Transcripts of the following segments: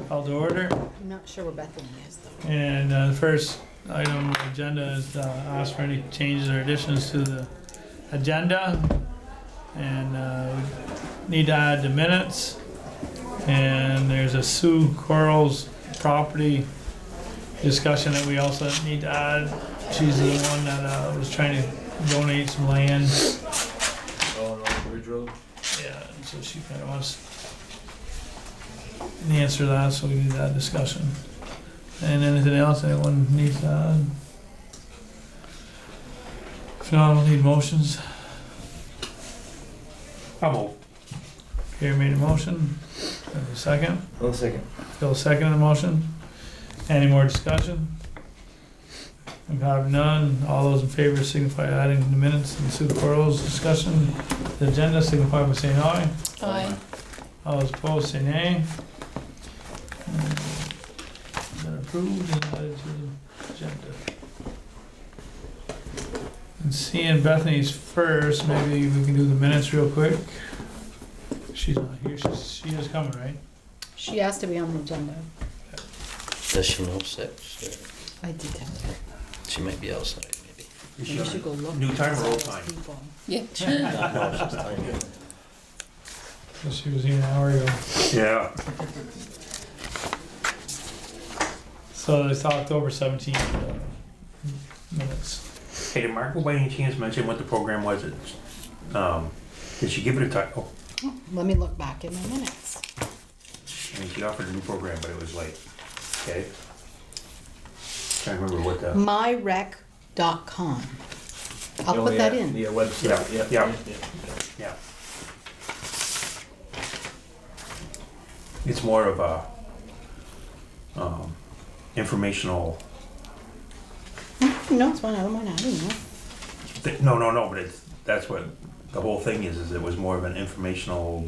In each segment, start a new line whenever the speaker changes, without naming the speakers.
called to order.
I'm not sure where Bethany is though.
And the first item on the agenda is to ask for any changes or additions to the agenda. And we need to add the minutes. And there's a Sue Quarles property discussion that we also need to add. She's the one that was trying to donate some land.
Oh, on Ridge Road?
Yeah, and so she kind of wants an answer to that, so we need that discussion. And anything else anyone needs to add? If not, I'll need motions.
I'll move.
Gary made a motion. Have a second.
One second.
Phil seconded the motion. Any more discussion? If having none, all those in favor signify by adding the minutes and Sue Quarles discussion. The agenda signify by saying aye.
Aye.
All those opposed say nay. Been approved and added to the agenda. And seeing Bethany's first, maybe we can do the minutes real quick. She's not here, she is coming, right?
She asked to be on the agenda.
Does she know 6?
I did tell her.
She might be outside, maybe.
You
We should go look.
New time or old
for
time?
people.
No, she's tiny.
So she was here an hour ago.
Yeah.
So it's October 17th minutes.
Hey, did Marco by any chance mention what the program was? Did she give it a title?
Oh, let me look back in my minutes.
I mean, she offered a new program, but it was like, okay. Trying to remember what the.
Myrec.com. I'll put that in.
Yeah, website.
Yeah. Yeah. It's more of a informational.
No, it's fine. I don't mind adding that.
No, but that's what the whole thing is it was more of an informational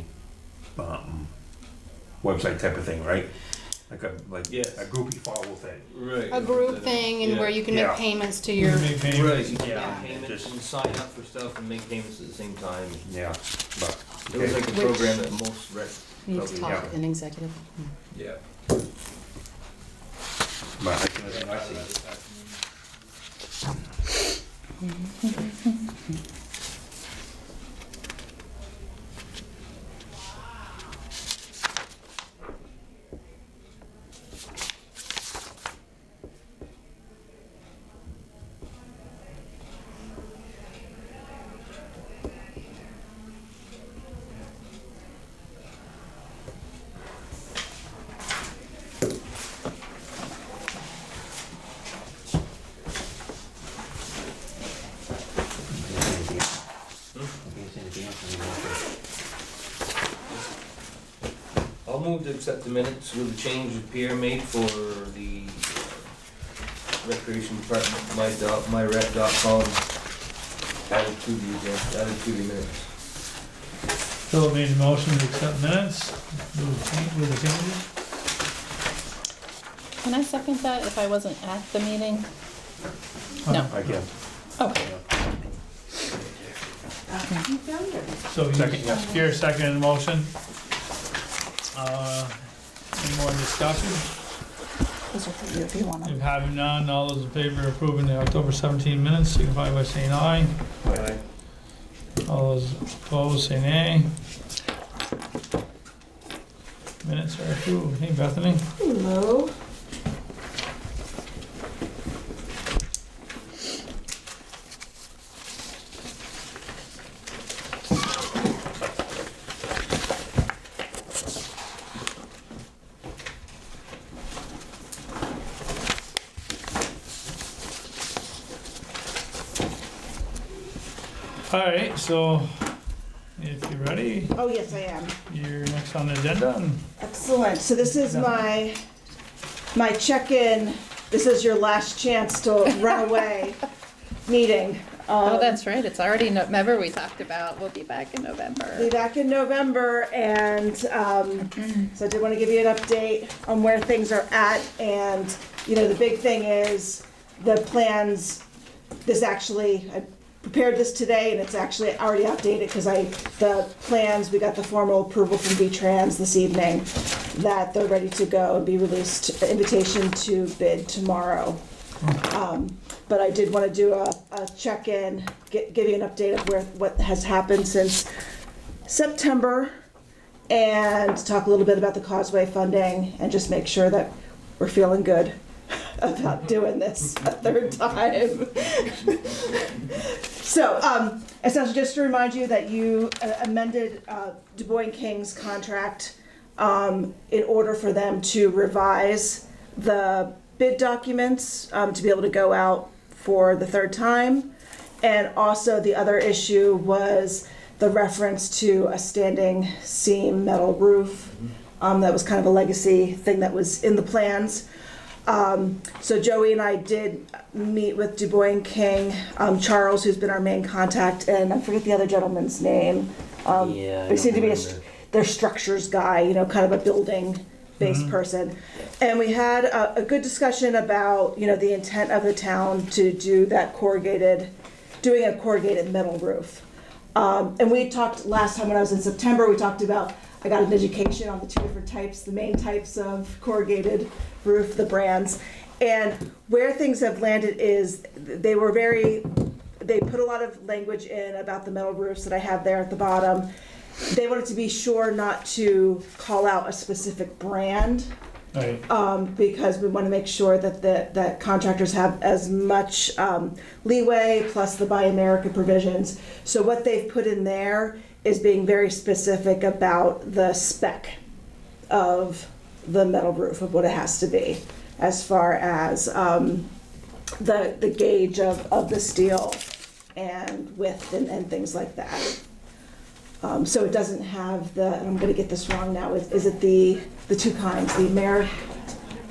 website type of thing, right?
Yes.
A groupie follow thing.
Right.
A group thing and where you can make
Yeah.
payments to
You
your.
can make payments.
Right, you can
Yeah.
make payments
Just-
and sign up for stuff and make payments at the same time.
Yeah, but
It was like a
Which-
program that most rec
Needs
probably,
talk an executive.
yeah.
but I think I see.
I'll move to accept the minutes with the change that Pierre made for the Recreation Department, myrec.com, added to the minutes.
Phil made a motion to accept minutes with the changes.
Can I second that if I wasn't at the meeting? No.
I can.
Okay.
So
Second, yeah.
Gary seconded the motion. Any more discussion?
Those are for you if you want them.
If having none, all those in favor of approving the October 17 minutes, signify by saying aye.
Aye.
All those opposed, say nay. Minutes are approved. Hey, Bethany.
Hello.
All right, so if you're ready,
Oh, yes, I am.
you're next on the agenda. And
Excellent. So this is my check-in. This is your last chance to run away meeting.
Oh, that's right, it's already November, we talked about, we'll be back in November.
Be back in November, and so I did want to give you an update on where things are at. And the big thing is the plans. This actually, I prepared this today, and it's actually already updated because the plans, we got the formal approval from V-Trans this evening. that they're ready to go and be released, invitation to bid tomorrow. But I did want to do a check-in, give you an update of what has happened since September, and talk a little bit about the causeway funding, and just make sure that we're feeling good about doing this a third time. So, essentially, just to remind you that you amended Du Bois King's contract in order for them to revise the bid documents to be able to go out for the third time. And also the other issue was the reference to a standing seam metal roof. That was kind of a legacy thing that was in the plans. So Joey and I did meet with Du Bois King, Charles, who's been our main contact, and I forget the other gentleman's name. They seem to be their structures guy, you know, kind of a building-based person. And we had a good discussion about, you know, the intent of the town to do that doing a corrugated metal roof. And we talked last time when I was in September, we talked about, I got an education on the two different types, the main types of corrugated roof, the brands. And where things have landed is they put a lot of language in about the metal roofs that I have there at the bottom. They wanted to be sure not to call out a specific brand.
Right.
Because we want to make sure that that contractors have as much leeway, plus the Buy America provisions. So what they've put in there is being very specific about the spec of the metal roof, of what it has to be, as far as the gauge of the steel and width and things like that. So it doesn't have and I'm going to get this wrong now, is it the two kinds, the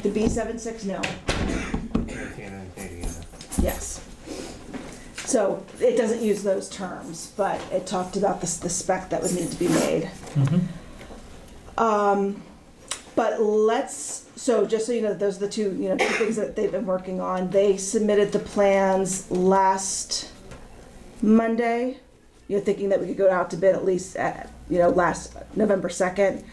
B76? No. Yes. So it doesn't use those terms, but it talked about the spec that would need to be made. So just so you know, those are the two things that they've been working on. They submitted the plans last Monday, thinking that we could go out to bid at least at, last November 2nd.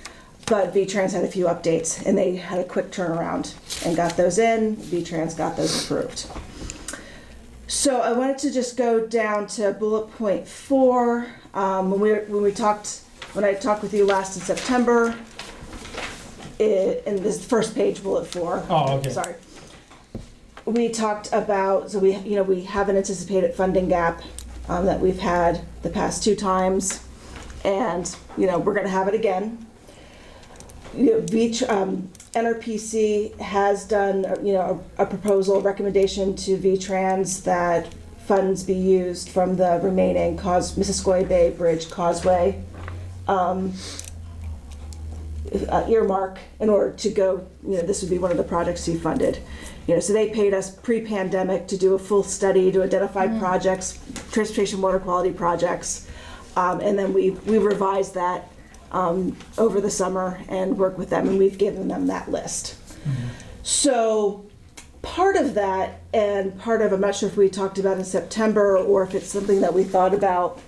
But V-Trans had a few updates, and they had a quick turnaround and got those in. V-Trans got those approved. So I wanted to just go down to bullet point 4. When I talked with you last in September, in this first page, bullet 4.
Oh, okay.
Sorry. We talked about, so we have an anticipated funding gap that we've had the past 2 times, and we're going to have it again. NRPC has done a proposal recommendation to V-Trans that funds be used from the remaining Missisquoi Bay Bridge Causeway earmark in order to go, this would be one of the projects he funded. So they paid us pre-pandemic to do a full study to identify projects, transportation water quality projects, and then we revised that over the summer and worked with them, and we've given them that list. So part of that, and part of, I'm not sure if we talked about in September or if it's something that we thought about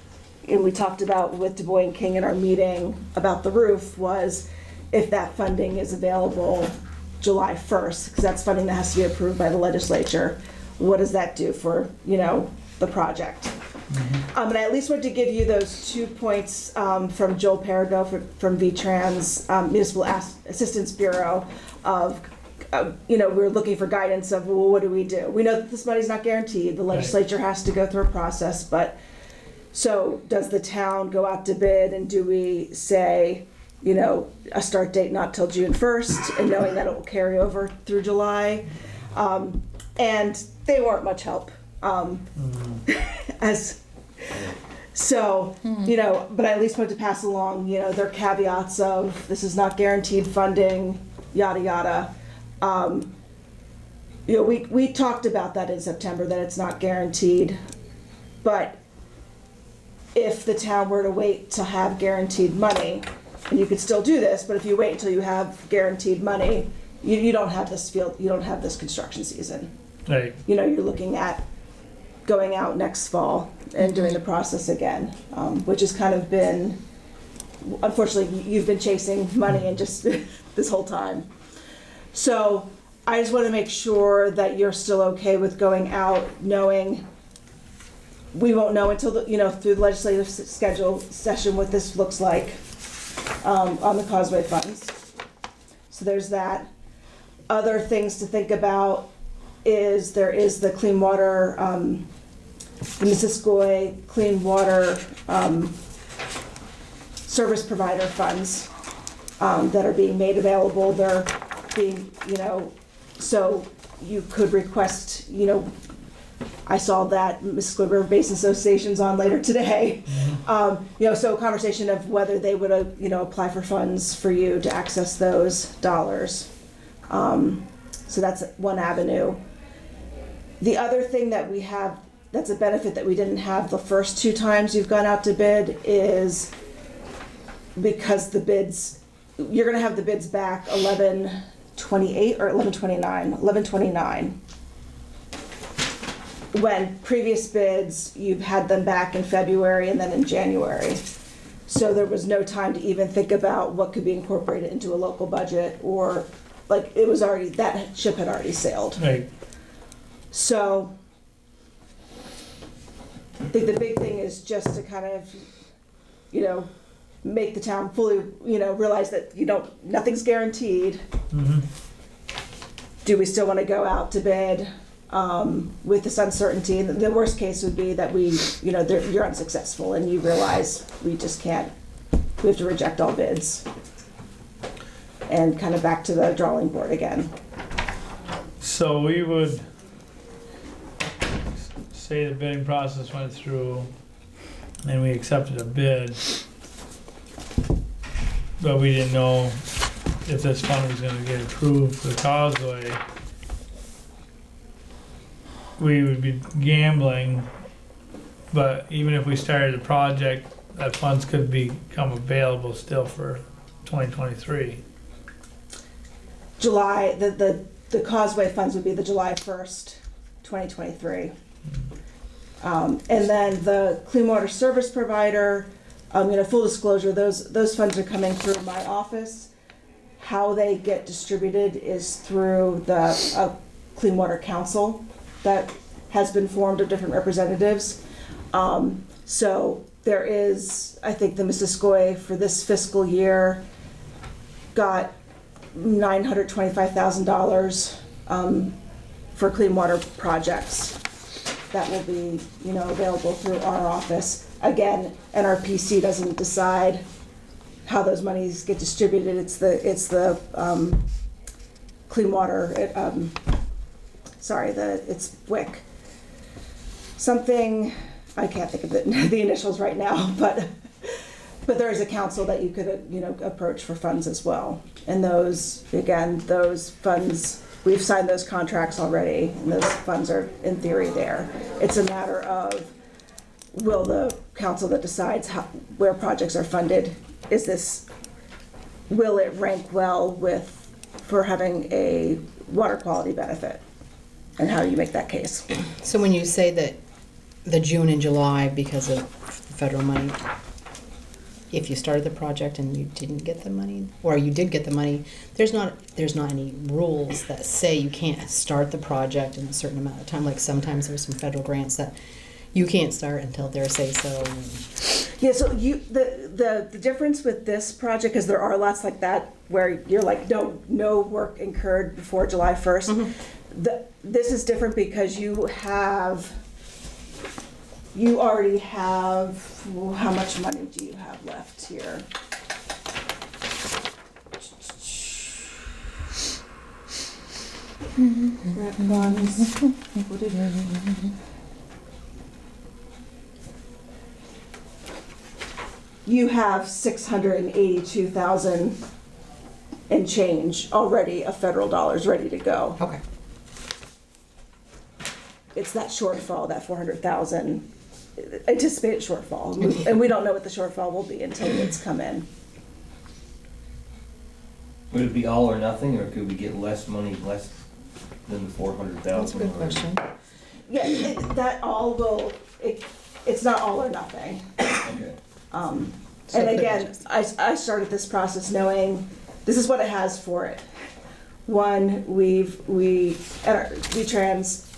and we talked about with Du Bois King in our meeting about the roof, was if that funding is available July 1st, because that's funding that has to be approved by the legislature. What does that do for, the project? And I at least wanted to give you those 2 points from Joel Perigo from V-Trans Municipal Assistance Bureau of, we're looking for guidance of, well, what do? We know that this money's not guaranteed. The legislature has to go through a process, but so does the town go out to bid, and do we say, a start date not till June 1st, and knowing that it will carry over through July? And they weren't much help. But I at least wanted to pass along, their caveats of this is not guaranteed funding, yada yada. We talked about that in September, that it's not guaranteed, but if the town were to wait to have guaranteed money, and you could still do this, but if you wait until you have guaranteed money, you don't have this construction season.
Right.
You're looking at going out next fall and doing the process again, which has kind of been, unfortunately, you've been chasing money and just this whole time. So I just want to make sure that you're still okay with going out, knowing we won't know until through the legislative schedule session what this looks like on the Causeway funds. So there's that. Other things to think about is there is the clean water, the Missisquoi Clean Water Service Provider funds that are being made available. They're being, so you could request, I saw that Missisquoi River Basin Association's on later today. So a conversation of whether they would, apply for funds for you to access those dollars. So that's one avenue. The other thing that we have that's a benefit that we didn't have the first 2 times you've gone out to bid is because the bids, you're gonna have the bids back 11/28 or 11/29, 11/29. When previous bids, you've had them back in February and then in January. So there was no time to even think about what could be incorporated into a local budget, or like it was already, that ship had already sailed.
Right.
So I think the big thing is just to kind of, make the town fully, realize that nothing's guaranteed.
Mm-hmm.
Do we still want to go out to bid with this uncertainty? And the worst case would be that you're unsuccessful and you realize we just can't, we have to reject all bids. And kind of back to the drawing board again.
So we would say the bidding process went through and we accepted a bid, but we didn't know if this fund was gonna get approved for the Causeway. We would be gambling, but even if we started the project, that funds could become available still for 2023.
July, the Causeway funds would be the July 1st, 2023. And then the Clean Water Service Provider, full disclosure, those funds are coming through my office. How they get distributed is through the Clean Water Council that has been formed of different representatives. So there is, I think the Missisquoi for this fiscal year got $925,000 for clean water projects that will be, available through our office. Again, NRPC doesn't decide how those monies get distributed. It's the clean water. It's WIC. Something I can't think of the initials right now, but there is a council that you could approach for funds as well. And those funds, we've signed those contracts already, and those funds are in theory there. It's a matter of, will the council that decides where projects are funded, will it rank well for having a water quality benefit? And how do you make that case?
So when you say that the June and July, because of federal money, if you started the project and you didn't get the money, or you did get the money, there's not any rules that say you can't start the project in a certain amount of time. Like sometimes there's some federal grants that you can't start until they say so.
Yeah, so the difference with this project, because there are lots like that where you're like, no work incurred before July 1st. Mm-hmm. This is different because you already have, how much money do you have left here? Grant funds. What did you have 682,000 and change already of federal dollars ready to go.
Okay.
It's that shortfall, that 400,000 anticipated shortfall, and we don't know what the shortfall will be until it's come in.
Would it be all or nothing, or could we get less money, less than the 400,000?
That's a good question.
Yeah, it's not all or nothing.
Okay.
And again, I started this process knowing this is what it has for it. One, V-Trans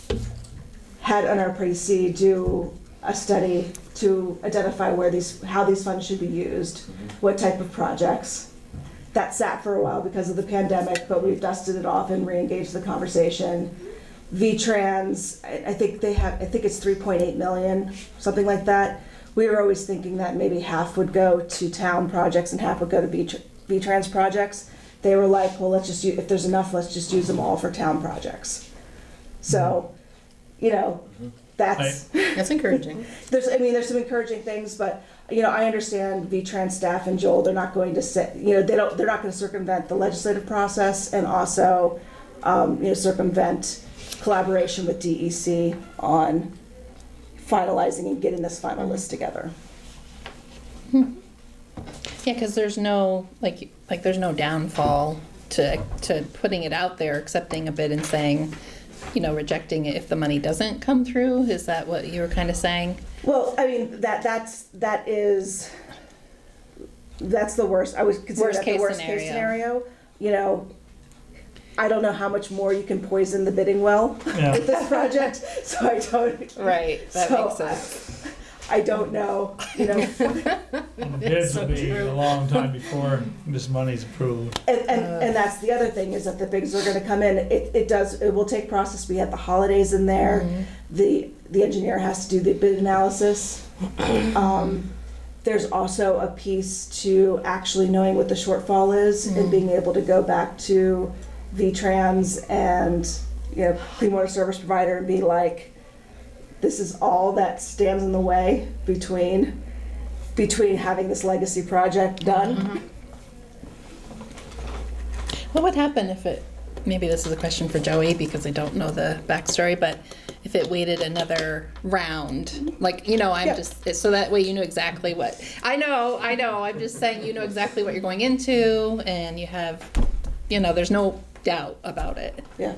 had NRPC do a study to identify how these funds should be used, what type of projects. That sat for a while because of the pandemic, but we've dusted it off and re-engaged the conversation. V-Trans, I think it's 3.8 million, something like that. We were always thinking that maybe half would go to town projects and half would go to V-Trans projects. They were like, well, if there's enough, let's just use them all for town projects. So, that's
encouraging.
there's some encouraging things, but I understand V-Trans staff and Joel, they're not going to they're not going to circumvent the legislative process and also circumvent collaboration with DEC on finalizing and getting this final list together.
Yeah, because there's no, like there's no downfall to putting it out there, accepting a bid and saying, rejecting it if the money doesn't come through. Is that what you were kind of saying?
Well, I mean, that's the worst. I would consider that the worst case scenario. I don't know how much more you can poison the bidding well with this project, so I don't.
Right, that makes sense.
I don't know,
The bids will be a long time before this money's approved.
And that's the other thing, is that the bids are gonna come in, it will take process, we have the holidays in there, the engineer has to do the bid analysis. There's also a piece to actually knowing what the shortfall is and being able to go back to V-Trans and, Clean Water Service Provider and be like, this is all that stands in the way between having this legacy project done.
What would happen if maybe this is a question for Joey because I don't know the backstory, but if it waited another round, just, so that way you know exactly what, I know, I'm just saying exactly what you're going into and you have, there's no doubt about it.
Yeah.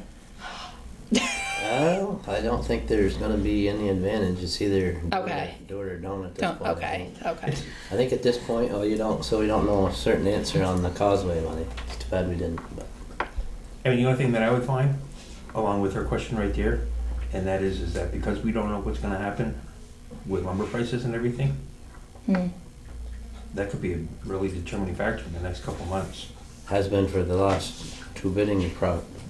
Well, I don't think there's going to be any advantage. It's either do it or don't at this point.
Okay.
I think at this point, we don't know a certain answer on the causeway money. It's too bad we didn't. But.
I mean, the only thing that I would find, along with her question right there, and that is that because we don't know what's going to happen with lumber prices and everything, that could be a really determining factor in the next couple of months.
Has been for the last two bidding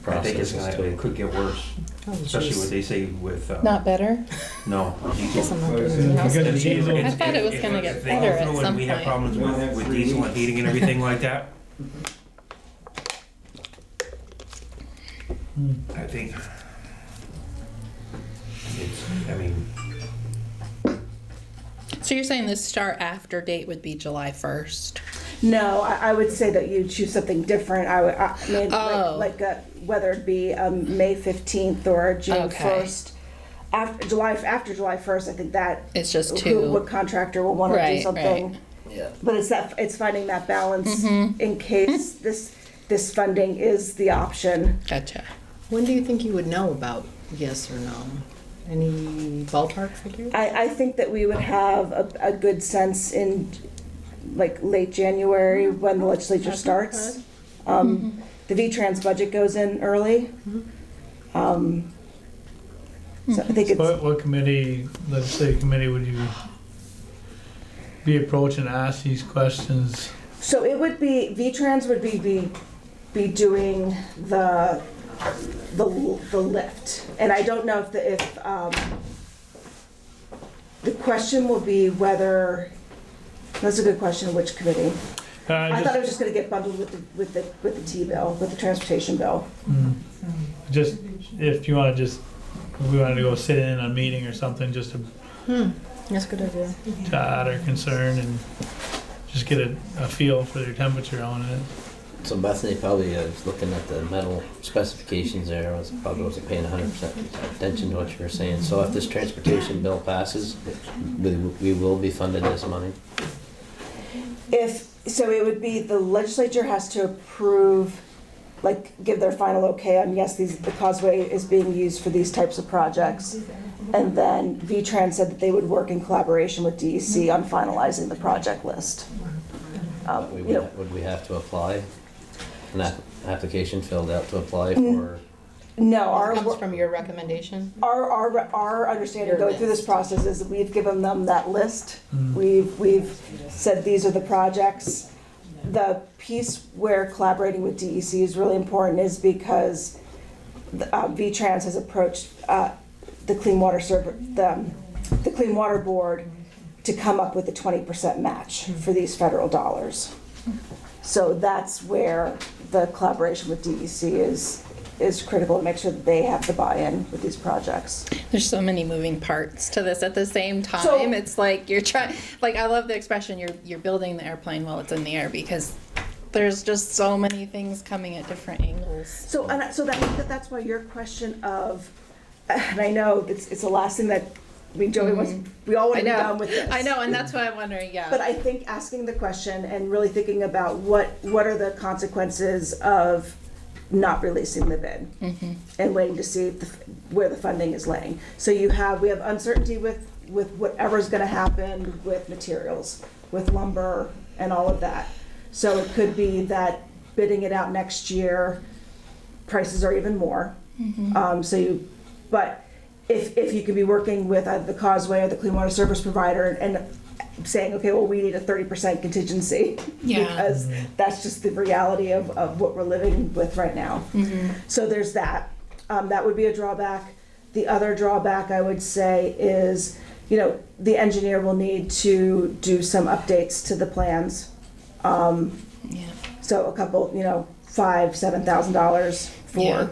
I think it could get worse, especially what they say with.
Not better?
No.
Guess I'm not doing anything else. I thought it was gonna get better at some
We have
point.
problems with diesel and heating and everything like that. I think
So you're saying the start after date would be July 1st?
No, I would say that you choose something different. Maybe whether it be May 15th or June 1st. After July 1st, I think that
It's just
what contractor will want to do something.
Right. Yeah.
But it's finding that balance in case this funding is the option.
Gotcha.
When do you think you would know about yes or no? Any ballpark figures?
I think that we would have a good sense in late January when the legislature starts. The V-Trans budget goes in early. So I think it's.
What committee, legislative committee, would you be approaching to ask these questions?
So it would be, V-Trans would be doing the lift. And I don't know if the question will be whether, that's a good question, which committee? I thought it was just gonna get bundled with the T-bill, with the transportation bill.
Just, if you wanna if we wanted to go sit in a meeting or something, just to
That's a good idea.
add our concern and just get a feel for their temperature on it.
So Bethany probably was looking at the metal specifications there, probably wasn't paying 100% attention to what you were saying. So if this transportation bill passes, we will be funded this money?
So it would be, the legislature has to approve, give their final okay on, yes, the causeway is being used for these types of projects. And then V-Trans said that they would work in collaboration with DEC on finalizing the project list.
Would we have to apply, an application filled out to apply for?
No,
It comes from your recommendation?
our understanding
Your
going through this
list.
process is that we've given them that list.
Mm.
We've said these are the projects. The piece where collaborating with DEC is really important is because VTrans has approached the Clean Water the Clean Water Board to come up with a 20% match for these federal dollars. So that's where the collaboration with DEC is critical to make sure that they have the buy-in with these projects.
There's so many moving parts to this at the same time.
So-
It's like you're trying, like I love the expression you're building the airplane while it's in the air because there's just so many things coming at different angles.
So that's why your question of, and I know it's the last thing that, I mean, Joey wants, we all want
I
to be
know.
done with this.
I know, and that's why I'm wondering, yeah.
But I think asking the question and really thinking about what are the consequences of not releasing the bid and waiting to see where the funding is laying. So we have uncertainty with whatever's going to happen with materials, with lumber and all of that. So it could be that bidding it out next year, prices are even more. But if you could be working with either the Causeway or the Clean Water Service Provider and saying, okay, well, we need a 30% contingency
Yeah.
because that's just the reality of what we're living with right now. So there's that. That would be a drawback. The other drawback I would say is, the engineer will need to do some updates to the plans.
Yeah.
So a couple, $5,000-$7,000
Yeah.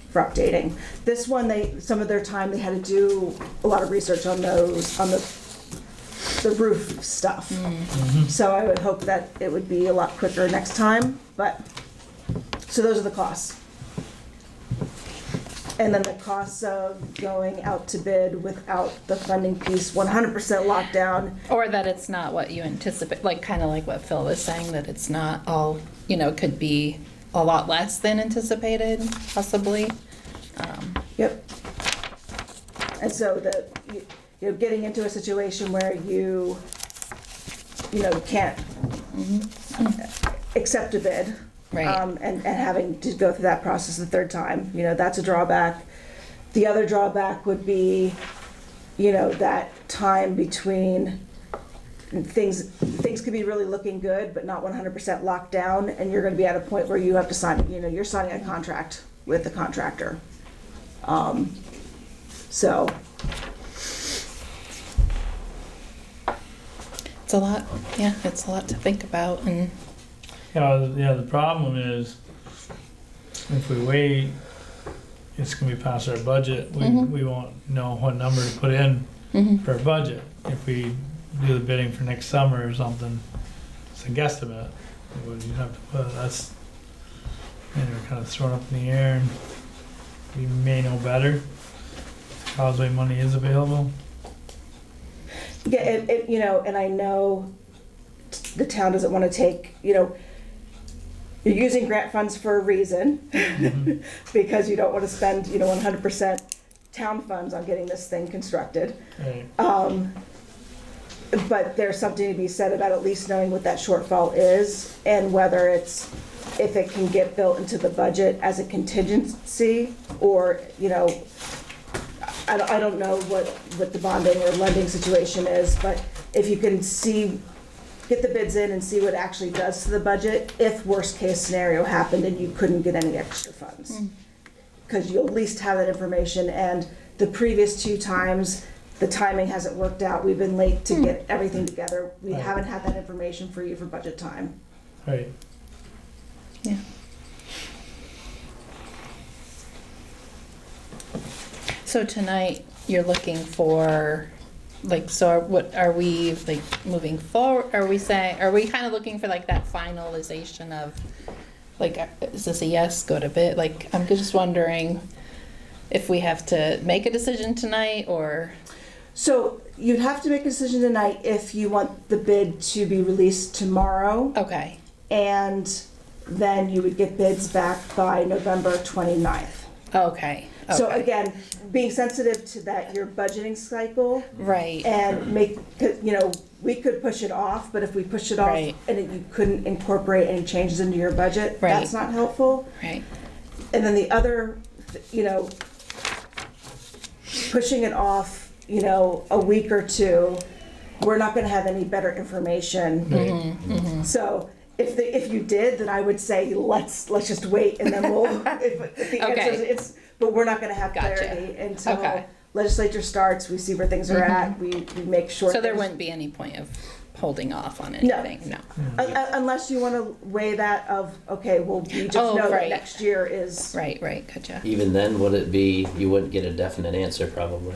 for updating. This one, some of their time, they had to do a lot of research on the roof stuff. So I would hope that it would be a lot quicker next time, so those are the costs. And then the costs of going out to bid without the funding piece 100% locked down.
Or that it's not what you anticipate, like kind of like what Phil was saying, that it's not all, could be a lot less than anticipated, possibly.
Yep. And so getting into a situation where you can't accept a bid.
Right.
And having to go through that process the third time, that's a drawback. The other drawback would be, that time between things could be really looking good, but not 100% locked down, and you're gonna be at a point where you have to sign, you're signing a contract with the contractor. So.
It's a lot, it's a lot to think about and.
The problem is, if we wait, it's gonna be past our budget. We won't know what number to put in for our budget. If we do the bidding for next summer or something, it's a guesstimate. What you have to put, that's, we're kind of thrown up in the air, and we may know better. Causeway money is available.
Yeah, and I know the town doesn't want to take, you're using grant funds for a reason, because you don't want to spend, 100% town funds on getting this thing constructed.
Right.
But there's something to be said about at least knowing what that shortfall is and whether if it can get built into the budget as a contingency, or, I don't know what the bonding or lending situation is, but if you can get the bids in and see what it actually does to the budget if worst case scenario happened and you couldn't get any extra funds. Because you'll at least have that information, and the previous 2 times, the timing hasn't worked out. We've been late to get everything together. We
Right.
haven't had that information for you for budget time.
Right.
Yeah. So tonight, you're looking for, what are we, moving forward? Are we kind of looking for that finalization of, is this a yes, go to bid? I'm just wondering if we have to make a decision tonight, or?
So you'd have to make a decision tonight if you want the bid to be released tomorrow.
Okay.
And then you would get bids back by November 29th.
Okay.
So
Okay.
again, being sensitive to that, your budgeting cycle,
Right,
and make, we could push it off, but if we push it off
Right.
and you couldn't incorporate any changes into your budget,
Right.
that's not helpful.
right,
And then the other, pushing it off, a week or two, we're not gonna have any better information. So if you did, then I would say, let's just wait and then we'll, if the answer is,
Okay.
but we're not gonna have
Gotcha.
clarity until
Okay.
legislature starts, we see where things are at, we make sure.
so there
things-
wouldn't be any point of holding off on
No.
anything, no.
Unless you wanna weigh that of, okay, well, we just
Oh,
know that
right.
next year is.
Right, gotcha.
Even then, would it be, you wouldn't get a definite answer probably?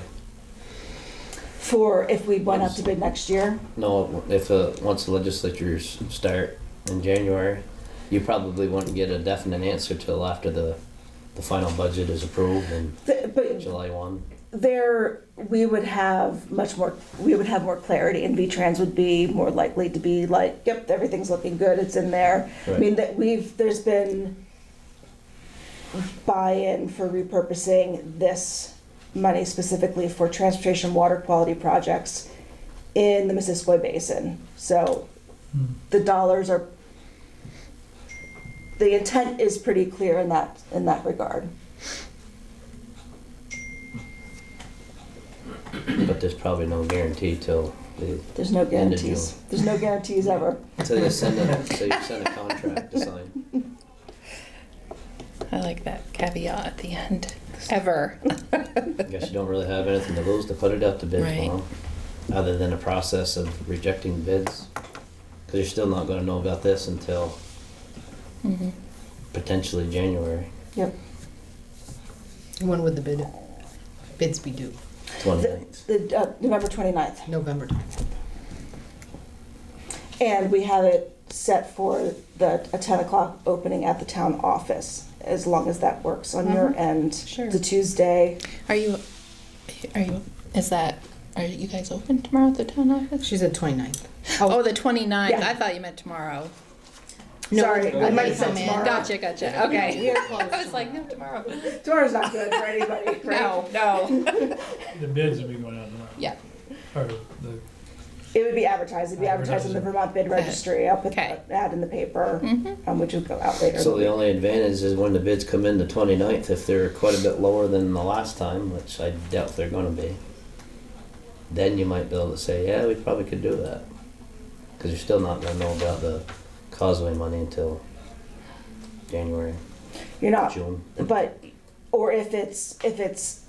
For if we went up to bid next year.
No, if, once the legislatures start in January, you probably wouldn't get a definite answer till after the final budget is approved in
But
July 1.
there, we would have more clarity, and V-Trans would be more likely to be like, yep, everything's looking good, it's in there. I
Right.
mean, there's been buy-in for repurposing this money specifically for transportation water quality projects in the Missisquoi Basin. So the dollars are, the intent is pretty clear in that regard.
But there's probably no guarantee till
There's no
End of
guarantees.
June.
There's no guarantees ever.
till you send a contract to sign.
I like that caveat at the end, ever.
I guess you don't really have anything to lose to put it out to bid
Right.
for 'em, other than a process of rejecting bids. Because you're still not gonna know about this until
Mhm.
potentially January
Yep.
When would the bids be due?
29th.
The November 29th.
November.
And we have it set for a 10 o'clock opening at the town office, as long as that works on your end.
Sure.
The Tuesday.
Are you, are you guys open tomorrow at the town office?
She said 29th.
Oh, the 29th,
Yeah.
I thought you meant tomorrow.
No,
Sorry, I might have said
come in.
tomorrow.
Gotcha, okay.
We are closed.
I was like, no, tomorrow.
Tomorrow's not good for anybody, right?
No.
The bids will be going out tomorrow.
Yeah,
Or the,
It would be advertised. It'd be advertised in the Vermont Bid Registry. I'll put
Okay.
an ad in the paper,
Mhm.
which will go out later.
So the only advantage is when the bids come in the 29th, if they're quite a bit lower than the last time, which I doubt they're gonna be, then you might be able to say, yeah, we probably could do that. Because you're still not gonna know about the causeway money until January,
You're not,
June.
but, or if it's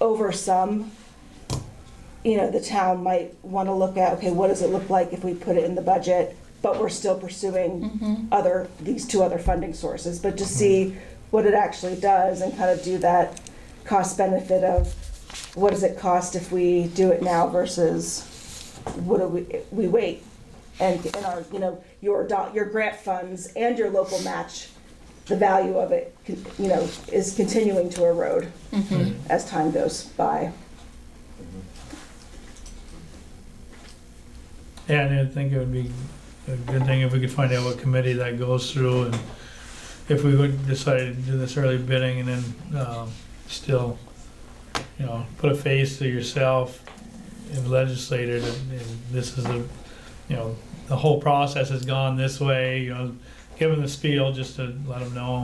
over some, the town might want to look at, okay, what does it look like if we put it in the budget, but we're still pursuing these two other funding sources, but to see what it actually does and kind of do that cost benefit of what does it cost if we do it now versus what do we wait? And in our, your grant funds and your local match, the value of it, is continuing to erode as time goes by.
yeah, and I think it would be a good thing if we could find out what committee that goes through, and if we would decide to do this early bidding and then, still, put a face to yourself and legislator that this is the whole process has gone this way, give them the spiel just to let them know,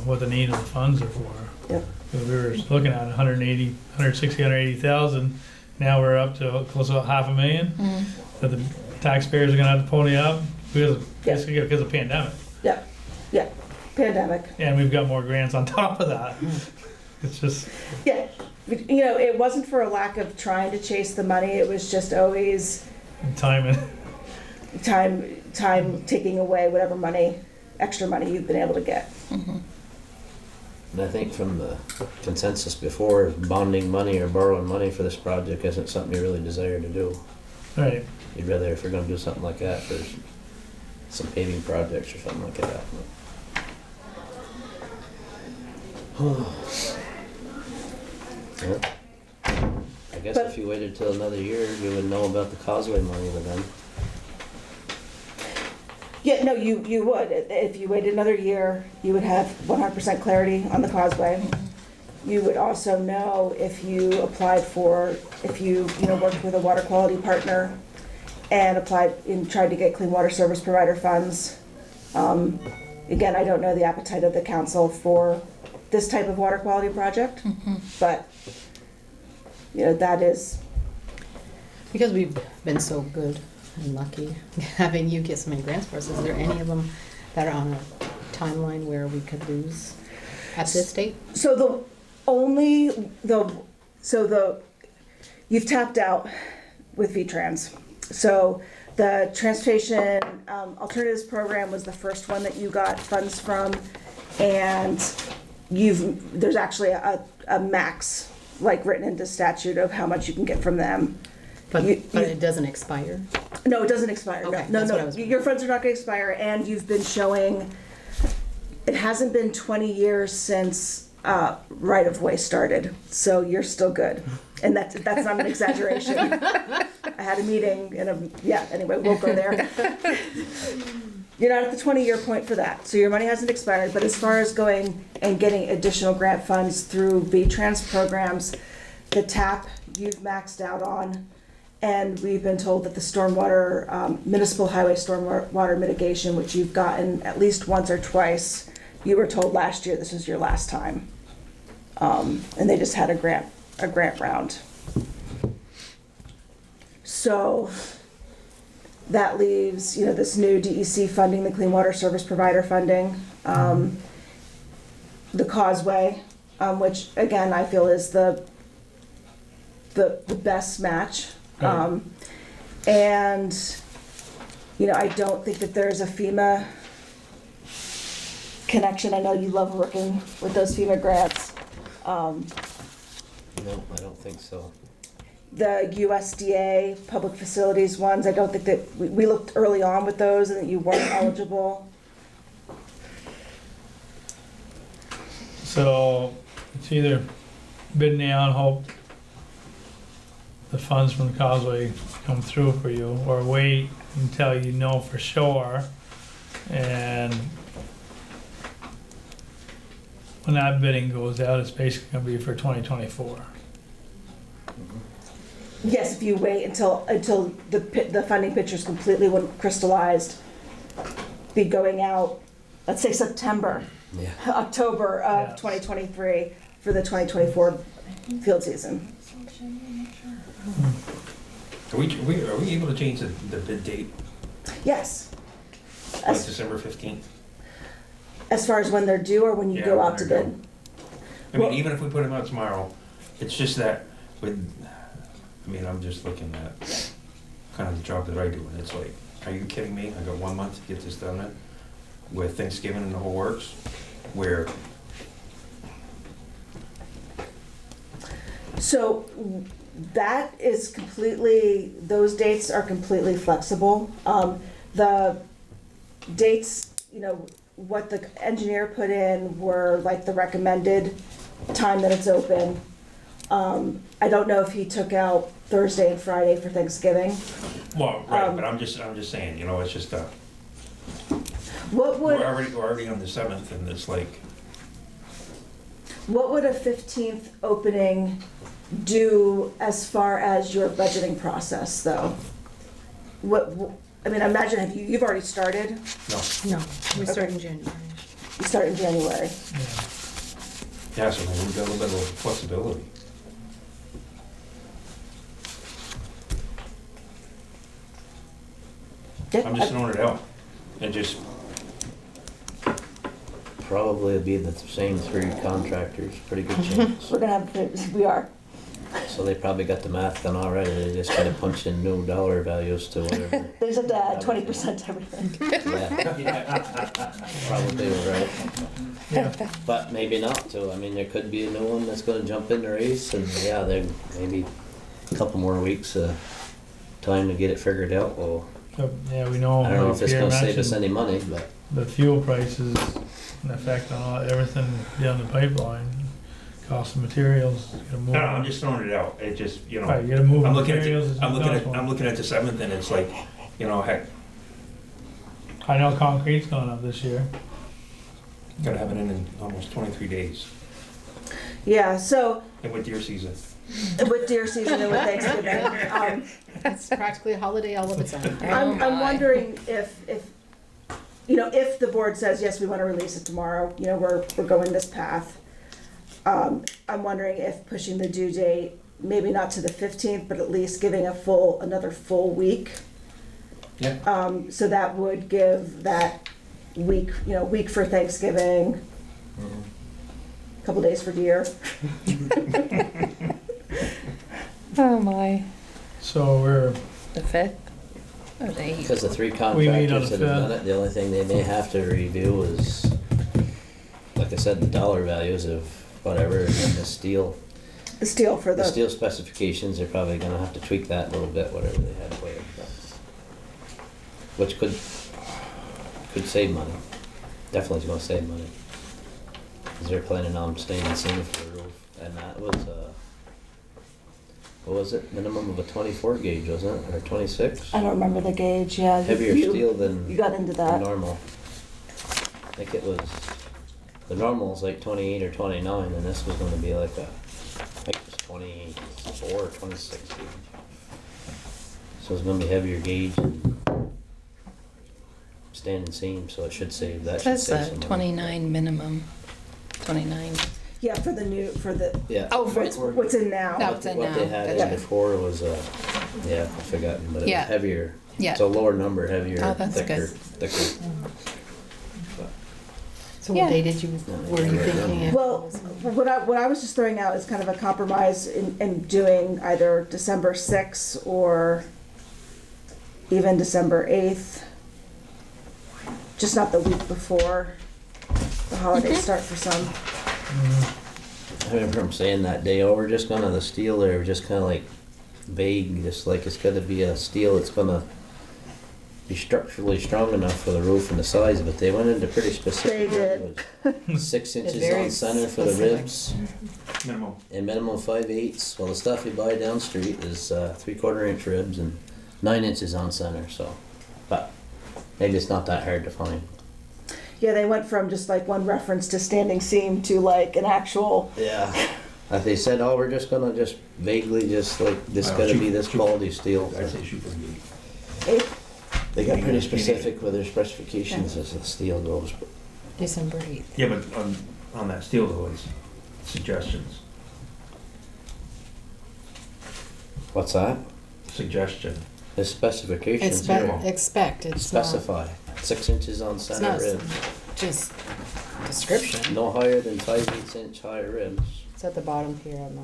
what the need of the funds are for.
Yep.
We were looking at 180,000, now we're up to close to $500,000 that the taxpayers are gonna have to pony up basically because of pandemic.
Yeah, pandemic.
And we've got more grants on top of that. It's just,
Yeah, it wasn't for a lack of trying to chase the money, it was just always
timing.
time taking away whatever extra money you've been able to get.
And I think from the consensus before, bonding money or borrowing money for this project isn't something you really desire to do.
Right.
You'd rather, if you're gonna do something like that, for some paving projects or something like that. Yeah. I guess if you waited till another year, you would know about the causeway money by then.
Yeah, no, you would. If you waited another year, you would have 100% clarity on the causeway. you would also know if you applied for, if you worked with a water quality partner and applied and tried to get clean water service provider funds. Again, I don't know the appetite of the council for this type of water quality project, but, that is,
Because we've been so good and lucky having you get so many grants for us, is there any of them that are on a timeline where we could lose at this date?
so you've tapped out with VTrans. So the Transportation Alternatives Program was the first one that you got funds from, and there's actually a max, like written into statute, of how much you can get from them.
But it doesn't expire?
No, it doesn't expire.
Okay,
No,
that's
no,
what I was
no. Your funds are not going to expire, and you've been showing. It hasn't been 20 years since right of way started, so you're still good, and that's not an exaggeration. I had a meeting anyway, we'll go there. You're not at the 20-year point for that, so your money hasn't expired. But as far as going and getting additional grant funds through VTrans programs, the TAP you've maxed out on, and we've been told that the stormwater, municipal highway stormwater mitigation, which you've gotten at least once or twice, you were told last year this was your last time. And they just had a grant round. So that leaves, this new DEC funding, the Clean Water Service Provider funding, the Causeway, which again I feel is the best match.
Right.
And I don't think that there's a FEMA connection. I know you love working with those FEMA grants.
No, I don't think so.
The USDA public facilities ones, I don't think that, we looked early on with those and that you weren't eligible.
So it's either bid now and hope the funds from the Causeway come through for you, or wait until you know for sure. And when that bidding goes out, it's basically gonna be for 2024.
Yes, if you wait until the funding picture is completely crystallized, be going out, let's say September,
Yeah.
October of 2023 for the 2024 field season.
Are we able to change the bid date,
Yes.
like
As,
December 15th?
as far as when they're due or when you go
Yeah,
out to
when they're
bid?
I mean,
Well-
even if we put them out tomorrow, it's just that I'm just looking at kind of the job that I do, and it's like, are you kidding me? I got 1 month to get this done in, with Thanksgiving and the whole works, where,
So that is completely, those dates are completely flexible. The dates, what the engineer put in were like the recommended time that it's open. I don't know if he took out Thursday and Friday for Thanksgiving.
well, right, but I'm just saying, it's just,
What would,
we're already on the 7th, and it's like,
what would a 15th opening do as far as your budgeting process, though? I imagine you've already started?
no.
No, we start in January.
You start in January.
Yeah.
So we've got a little bit of flexibility. I'm just throwing it out, and just,
Probably it'd be the same three contractors, pretty good chance.
We're gonna have, we are.
So they probably got the math done already, they just gotta punch in new dollar values to whatever.
There's a 20% to everything.
Yeah. Probably right,
Yeah.
but maybe not too. There could be a new one that's gonna jump in the race, and yeah, there maybe a couple more weeks time to get it figured out. Well,
So, yeah, we know.
I don't know if it's
Pierre
gonna save us
mentioned
any money, but
the fuel prices, an effect on everything down the pipeline, cost of materials. You gotta move.
no, I'm just throwing it out, it just,
Right, you gotta move
I'm looking
materials.
at, I'm looking at,
it's
I'm looking at the 7th, and it's like, heck,
I know concrete's gone up this year.
gotta have it in almost 23 days.
Yeah, so
And with deer season.
with deer season and with Thanksgiving,
It's practically a holiday all of its own.
I'm
my.
wondering if, you know, if the board says, yes, we want to release it tomorrow, you know, we're going this path. I'm wondering if pushing the due date, maybe not to the 15th, but at least giving another full week.
Yeah.
So that would give that week, you know, week for Thanksgiving, a couple days for deer.
Oh my.
So we're,
The 5th or the 8th?
Because the three
We meet on the
contractors that have done
fifth.
it, the only thing they may have to review is, like I said, the dollar values of whatever, and then the steel
For
The
the,
steel specifications, they're probably gonna have to tweak that a little bit, whatever they had planned. Which could save money. Definitely is gonna save money. Cause they're planning on staying the same for the roof, and that was, what was it, minimum of a 24 gauge, wasn't it, or 26?
I don't remember the gauge, yeah.
Heavier
You-
steel
You
than
got into
than
that.
normal. I think it was, the normal is like 28 or 29, and this was gonna be like I think it was 24 or 26 gauge. So it's gonna be heavier gauge and standing seam, so it should save, that
It
should
says
save some money.
29 minimum. 29.
Yeah, for the,
Yeah.
Oh, for
what's in now.
No.
What
it's in
what they
now,
had
gotcha.
in before was, yeah, I forgot, but it was
Yeah.
heavier.
Yeah.
It's a lower number, heavier,
Oh, that's
thicker,
good.
thicker.
So
Yeah.
what day were you thinking? of?
Well, what I was just throwing out is kind of a compromise in doing either December 6th or even December 8th. Just not the week before the holidays start for some.
I remember him saying that day, oh, we're just gonna, the steel there, just kinda like vague, just like it's gonna be a steel, it's gonna be structurally strong enough for the roof and the size of it. They went into pretty specific.
They did.
It was 6 inches
very
on center for the
specific.
ribs
Minimum.
and minimum 5/8. Well, the stuff you buy down street is 3/4 inch ribs and 9 inches on center, so, but maybe it's not that hard to find.
Yeah, they went from just like one reference to standing seam to like an actual,
Yeah. They said, oh, we're just gonna just vaguely, just like, this gotta be this quality steel.
I'd say shoot for the 8.
They got pretty specific with their specifications as the steel goes. But
December 8th.
Yeah, but on that steel though, it's suggestions.
what's that?
Suggestion.
The specifications
It's
here
expect, it's not,
specify 6 inches on
it's
center
not
ribs.
just description.
No higher than 5/8 inch high ribs.
It's at the bottom here on the.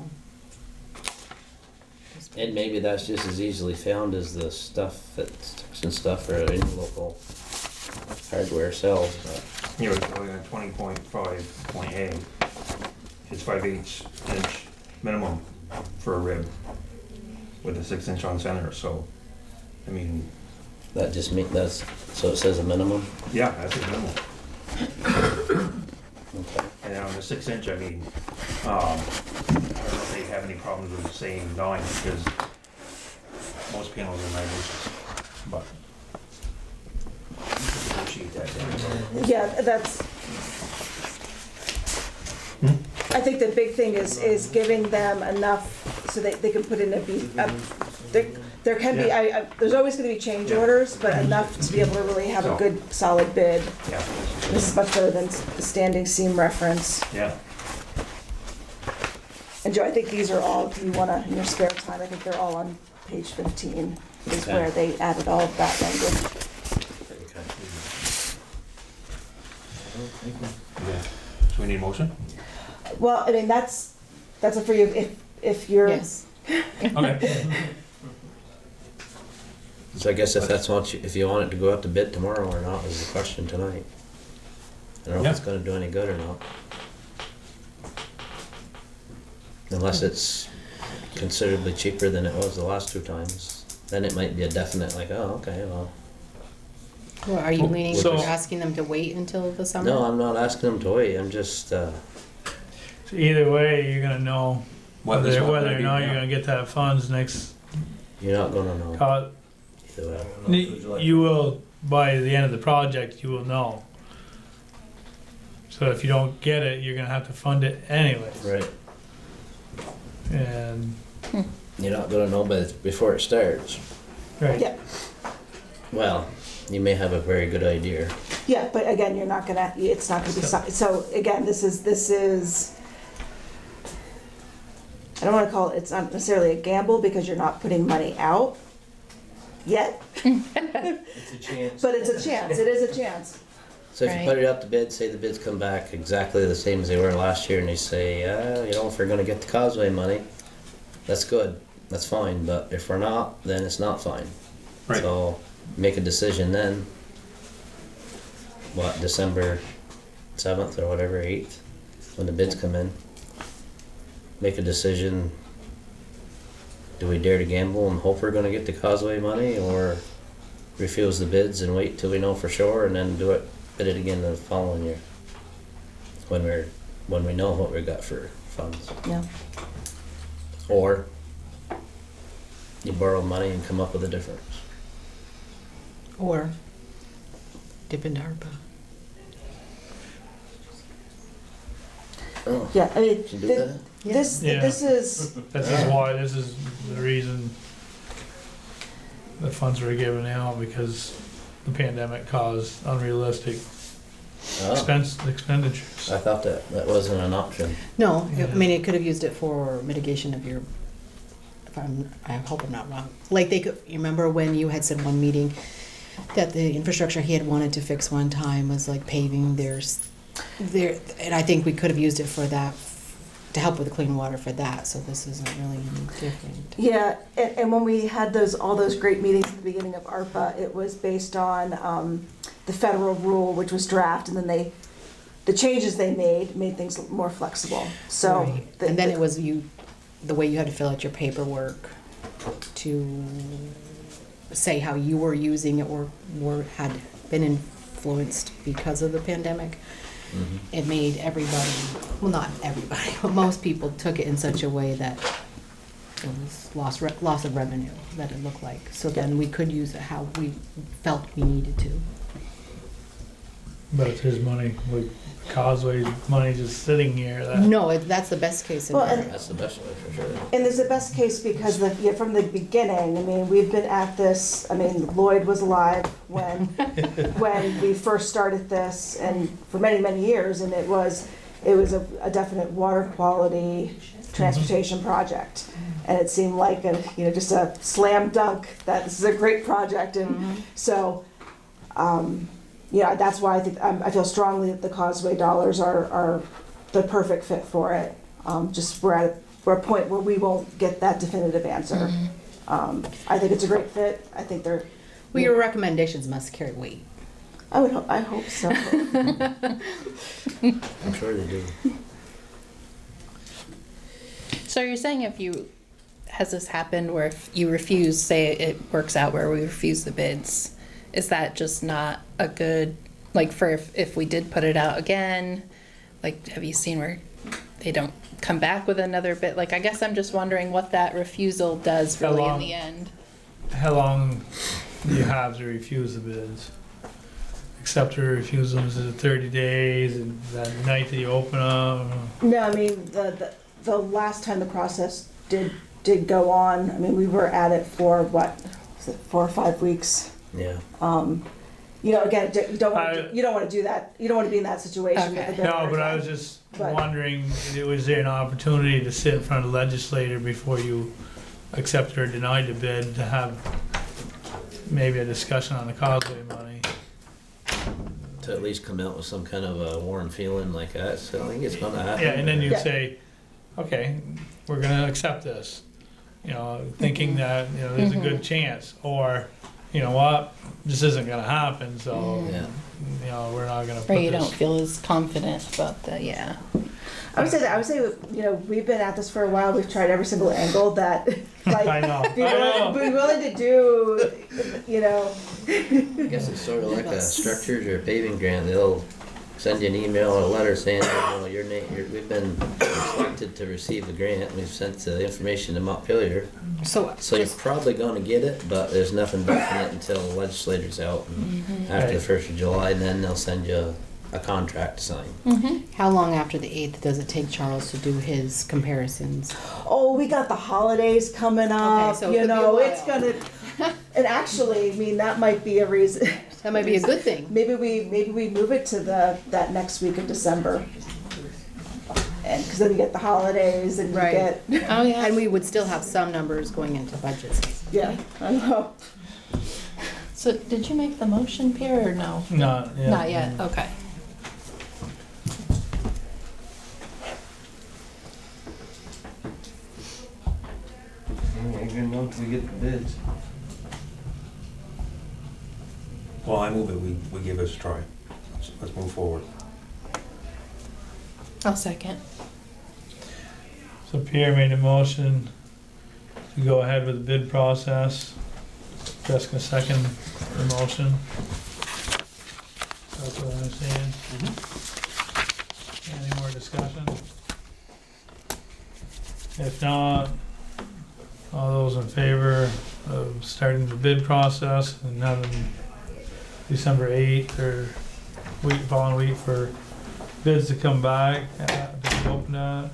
And maybe that's just as easily found as the stuff that sticks and stuff or any local hardware sells. But
You know, going on 20.5.A, it's 5/8 inch minimum for a rib with a 6 inch on center, so, I mean,
that just means that's, so it says a minimum.
yeah, that's a minimum.
Okay.
And then on the 6 inch, I mean, I don't know if they have any problems with saying 9, because most panels are 9 inches, but you can negotiate that down.
yeah, that's. I think the big thing is giving them enough so that they can put in there can be, there's always gonna be change orders, but enough to be able to really have a good solid bid.
Yeah,
This is much better than the standing seam reference.
yeah.
And Joe, I think these are all, if you wanna, in your spare time, I think they're all on page 15, is
Okay.
where they added all of that language.
Yeah. So we need a motion?
Well, I mean, that's up for you, if you're.
Yes.
Okay.
So I guess if that's what you, if you want it to go out to bid tomorrow or not is the question tonight. I don't know if it's gonna do any good or not. Unless it's considerably cheaper than it was the last 2 times, then it might be a definite like, oh, okay, well.
Well, are you leaning
So-
for asking them to wait until the summer?
No, I'm not asking them to wait, I'm just,
So either way, you're gonna know whether or not you're gonna get that funds next,
you're not gonna know either way.
you will, by the end of the project, you will know. So if you don't get it, you're gonna have to fund it anyways.
Right,
And,
You're not gonna know before it starts.
right.
Yeah,
Well, you may have a very good idea.
yeah, but again, you're not gonna, it's not gonna be, so again, this is, I don't wanna call it, it's not necessarily a gamble because you're not putting money out yet,
It's a chance.
but it's a chance, it is a chance.
So if you
Right.
put it out to bid, say the bids come back exactly the same as they were last year, and they say, if we're gonna get the causeway money, that's good, that's fine, but if we're not, then it's not fine.
Right.
So, make a decision then. What, December 7th or whatever, 8th, when the bids come in? Make a decision, do we dare to gamble and hope we're gonna get the causeway money, or refuse the bids and wait till we know for sure and then bid it again the following year? When we know what we got for funds.
Yeah.
Or you borrow money and come up with a difference.
Or dip into ARPA.
Oh,
Yeah, I mean,
should do that.
this
Yeah.
is,
This is why, this is the reason the funds were given out, because the pandemic caused unrealistic
Oh,
expenditures.
I thought that wasn't an option.
No,
Yeah.
I mean, it could have used it for mitigation of your, I hope I'm not wrong. Like they could, you remember when you had said one meeting that the infrastructure he had wanted to fix one time was like paving there, and I think we could have used it for that, to help with the clean water for that, so this isn't really any different.
yeah, and when we had all those great meetings at the beginning of ARPA, it was based on the federal rule, which was draft, and then the changes they made things more flexible, so.
Right. And then it was the way you had to fill out your paperwork to say how you were using it or had been influenced because of the pandemic.
Mhm.
It made everybody, well, not everybody, but most people took it in such a way that it was loss of revenue, that it looked like. So then we could use it how we felt we needed to.
But it's his money, like Causeway money just sitting here. That,
No, that's the best case
Well,
scenario.
That's the best way for sure.
And there's the best case because from the beginning, I mean, we've been at this, I mean, Lloyd was alive when we first started this, and for many, many years, and it was a definite water quality transportation project. And it seemed like just a slam dunk that this is a great project, and so, that's why I think, I feel strongly that the Causeway dollars are the perfect fit for it. Just we're at a point where we won't get that definitive answer. I think it's a great fit. I think
Well, your recommendations must carry weight.
I hope so.
I'm sure they do.
So you're saying has this happened where if you refuse, say it works out where we refuse the bids, is that just not a good, like for if we did put it out again, like have you seen where they don't come back with another bid? Like I guess I'm just wondering what that refusal does
How
really in
long?
the end.
how long do you have to refuse the bids? Accept or refuse them, is it 30 days, and that night that you open them?
No, I mean, the last time the process did go on, I mean, we were at it for what, was it 4 or 5 weeks?
Yeah.
Again, you don't want to do that. You don't want to be in that situation with
Okay.
the bidder.
No, but I was just
But-
wondering, was there an opportunity to sit in front of the legislator before you accepted or denied the bid to have maybe a discussion on the Causeway money?
To at least come out with some kind of a warm feeling like that, so I think it's gonna happen.
Yeah, and then you
Yeah.
say, okay, we're gonna accept this, thinking that, there's a good chance, or, you know what, this isn't gonna happen, so,
Yeah.
we're not gonna put
Or you don't
this.
feel as confident about that, yeah.
I would say, we've been at this for a while. We've tried every single angle that,
I know,
be willing to do,
I guess it's sort of like a structures or a paving grant. They'll send you an email or a letter saying, your name, we've been selected to receive the grant. We've sent the information to Montpelier.
So
So you're
just,
probably gonna get it, but there's nothing definite until the legislator's out and after the 1st of July, and then they'll send you a contract signed.
Mm-hmm.
How long after the 8th does it take Charles to do his comparisons?
Oh, we got the holidays coming up,
so it
you
could be a
know,
while.
it's gonna, and actually, I mean, that might be a reason.
That might be a good thing.
Maybe we move it to that next week of December. And, cause then you get the holidays and you
Right.
get,
Oh, yeah.
And we would still have some numbers going into budgets.
yeah, I know.
So did you make the motion, Pierre, or no?
Not yet.
Not yet, okay.
Ain't gonna know until we get the bids.
Well, I move it, we give this a try. Let's move forward.
I'll second.
So Pierre made a motion to go ahead with the bid process. Jessica second the motion. That's what I'm saying. Any more discussion? If not, all those in favor of starting the bid process and having December 8th or following week for bids to come back, to be open at,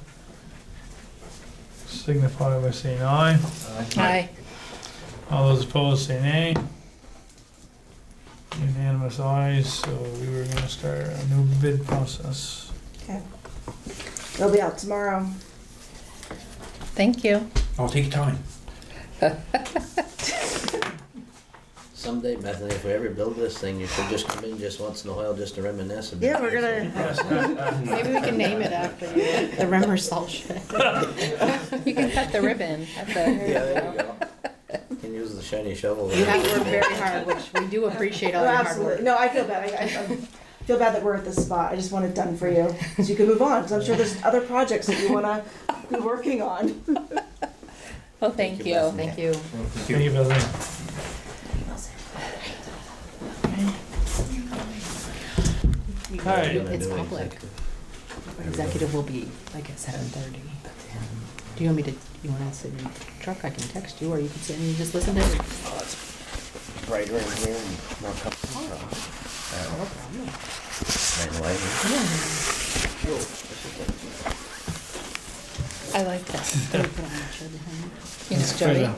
signify by saying aye.
Aye.
Uh,
All those opposed say nay. Unanimous ayes, so we were gonna start a new bid process.
They'll be out tomorrow.
Thank you.
I'll take your time.
Someday, Bethany, if we ever build this thing, you should just come in just once in a while just to reminisce about
Yeah, we're
this.
gonna,
Maybe we can name it after you. The Remmer Salt Shed.
You can cut the ribbon at the.
Yeah, there you go. You can use the shiny shovel.
You have worked very hard, which we do appreciate all
no,
your hard
absolutely,
work.
no, I feel bad, I feel bad that we're at this spot, I just want it done for you, so you can move on, because I'm sure there's other projects that you wanna be working on.
Well, thank you.
Thank you.
Thank you, Bethany. Alright.
It's public. Executive will be like at 7:30. Do you want me to, you want to sit in the truck? I can text you, or you can sit and just listen to it.
Brighter in here and more comfortable.
No problem.
And lighter.
I like this.
Can we put on the chair behind you?
Yes, Joey.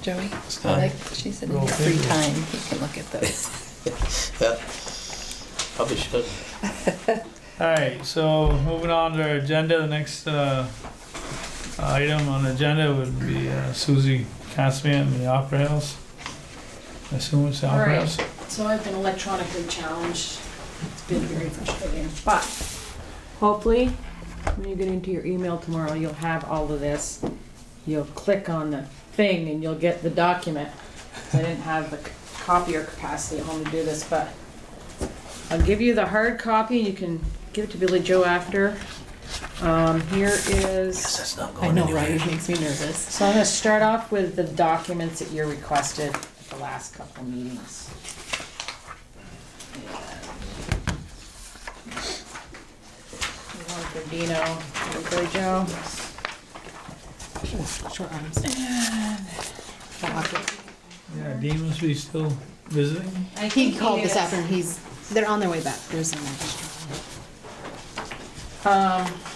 Joey, I like, she said in your free time, you can look at those.
Probably should.
Alright, so moving on to our agenda, the next item on the agenda would be Susie Caspian in the Opera House. I assume it's the Opera
Right.
House.
So I've been electronically challenged. It's been very frustrating. But hopefully, when you get into your email tomorrow, you'll have all of this. You'll click on the thing and you'll get the document. I didn't have the copier capacity at home to do this, but I'll give you the hard copy. You can give it to Billy Joe after. Here is,
That's not
I
going
know,
anywhere.
right? It makes me nervous.
so I'm gonna start off with the documents that you requested at the last couple meetings. One for Dino, one for Billy Joe.
Short arms.
Yeah, Dean must be still visiting.
He called this afternoon. They're on their way back. There's some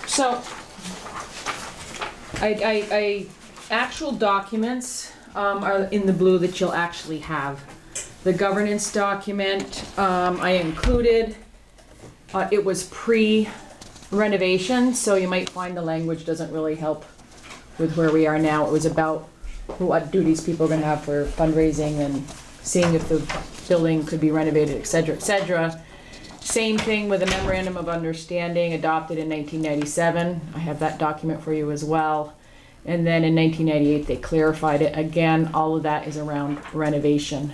So, I actual documents are in the blue that you'll actually have. The governance document I included. It was pre-renovation, so you might find the language doesn't really help with where we are now. It was about what duties people are gonna have for fundraising and seeing if the building could be renovated, et cetera, et cetera. Same thing with a memorandum of understanding adopted in 1997. I have that document for you as well. And then in 1998, they clarified it. Again, all of that is around renovation.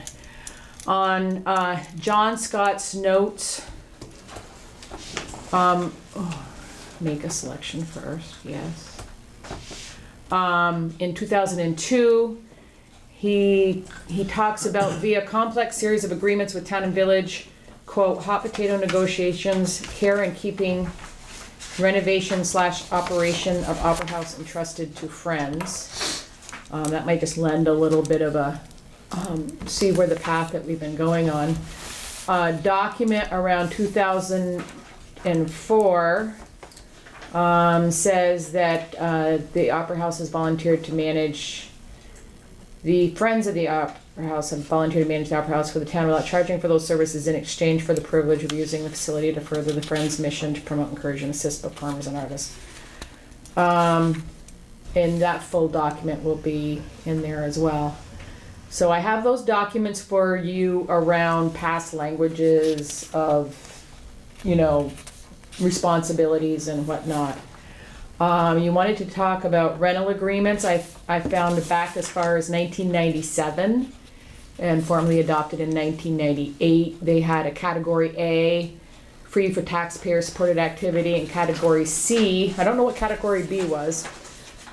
On John Scott's notes, make a selection first, yes. In 2002, he talks about via complex series of agreements with town and village, quote, hot potato negotiations, care and keeping, renovation / operation of Opera House entrusted to friends. That might just lend a little bit of a, see where the path that we've been going on. a document around 2004 says that the Opera House has volunteered to manage, the Friends of the Opera House have volunteered to manage the Opera House for the town without charging for those services in exchange for the privilege of using the facility to further the Friends' mission to promote, encourage, and assist performers and artists. And that full document will be in there as well. So I have those documents for you around past languages of, you know, responsibilities and whatnot. You wanted to talk about rental agreements. I found back as far as 1997 and formally adopted in 1998. They had a Category A, free for taxpayer supported activity, and Category C, I don't know what Category B was,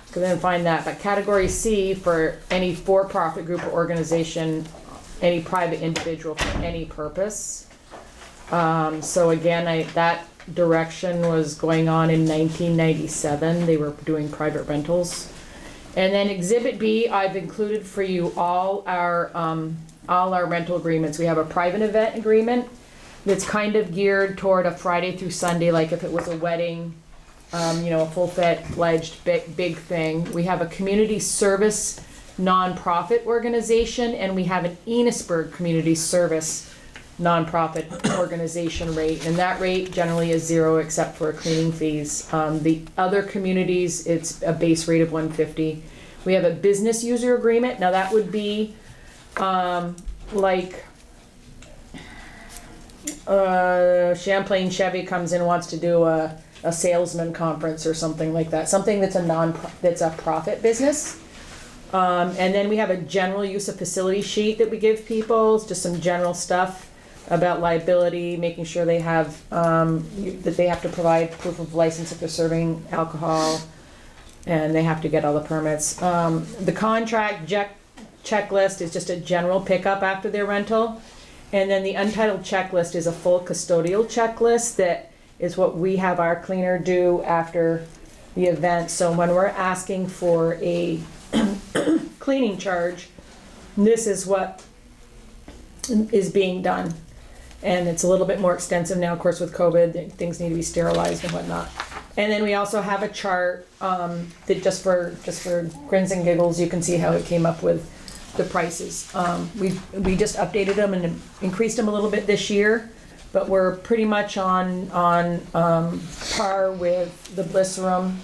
because I didn't find that, but Category C for any for-profit group or organization, any private individual for any purpose. So again, that direction was going on in 1997. They were doing private rentals. And then Exhibit B, I've included for you all our rental agreements. We have a private event agreement that's kind of geared toward a Friday through Sunday, like if it was a wedding, you know, a full-fledged big thing. We have a community service nonprofit organization, and we have an Enosburgh community service nonprofit organization rate, and that rate generally is 0 except for cleaning fees. The other communities, it's a base rate of $150. We have a business user agreement. Now that would be like Champlain Chevy comes in and wants to do a salesman conference or something like that. Something that's that's a profit business. And then we have a general use of facility sheet that we give people. It's just some general stuff about liability, making sure they have, that they have to provide proof of license if they're serving alcohol, and they have to get all the permits. The contract checklist is just a general pickup after their rental. And then the untitled checklist is a full custodial checklist that is what we have our cleaner do after the event. So when we're asking for a cleaning charge, this is what is being done. And it's a little bit more extensive now, of course, with COVID, things need to be sterilized and whatnot. And then we also have a chart that just for grins and giggles, you can see how it came up with the prices. We just updated them and increased them a little bit this year, but we're pretty much on par with the Bliss Room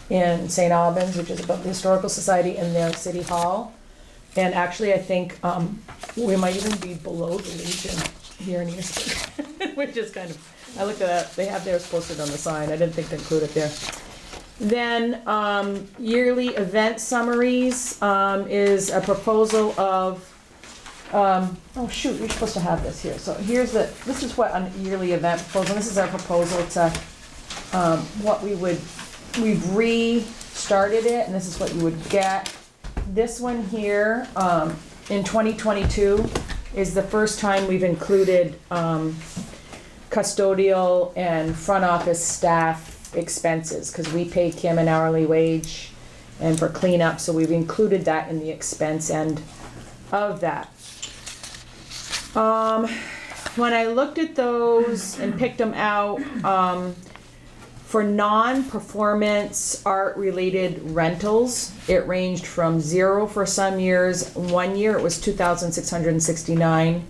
in St. Albans, which is above the Historical Society, and their City Hall. And actually, I think we might even be below the Legion here in Enosburgh, which is kind of, I looked at that, they have theirs posted on the sign, I didn't think to include it there. Then yearly event summaries is a proposal of, oh shoot, you're supposed to have this here. So here's this is what a yearly event proposal, this is our proposal to what we've restarted it, and this is what you would get. This one here, in 2022, is the first time we've included custodial and front office staff expenses, because we pay Kim an hourly wage and for cleanup, so we've included that in the expense end of that. When I looked at those and picked them out, for non-performance art-related rentals, it ranged from 0 for some years. 1 year it was $2,669.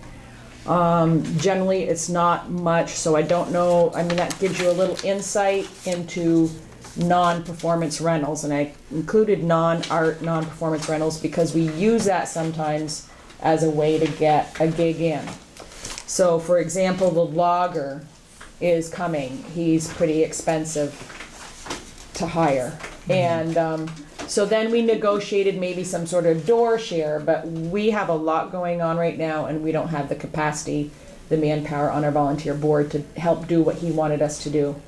Generally, it's not much, so I don't know. I mean, that gives you a little insight into non-performance rentals, and I included non-art, non-performance rentals because we use that sometimes as a way to get a gig in. So, for example, the logger is coming. He's pretty expensive to hire. And so then we negotiated maybe some sort of door share, but we have a lot going on right now and we don't have the capacity, the manpower on our volunteer board to help do what he wanted us to do.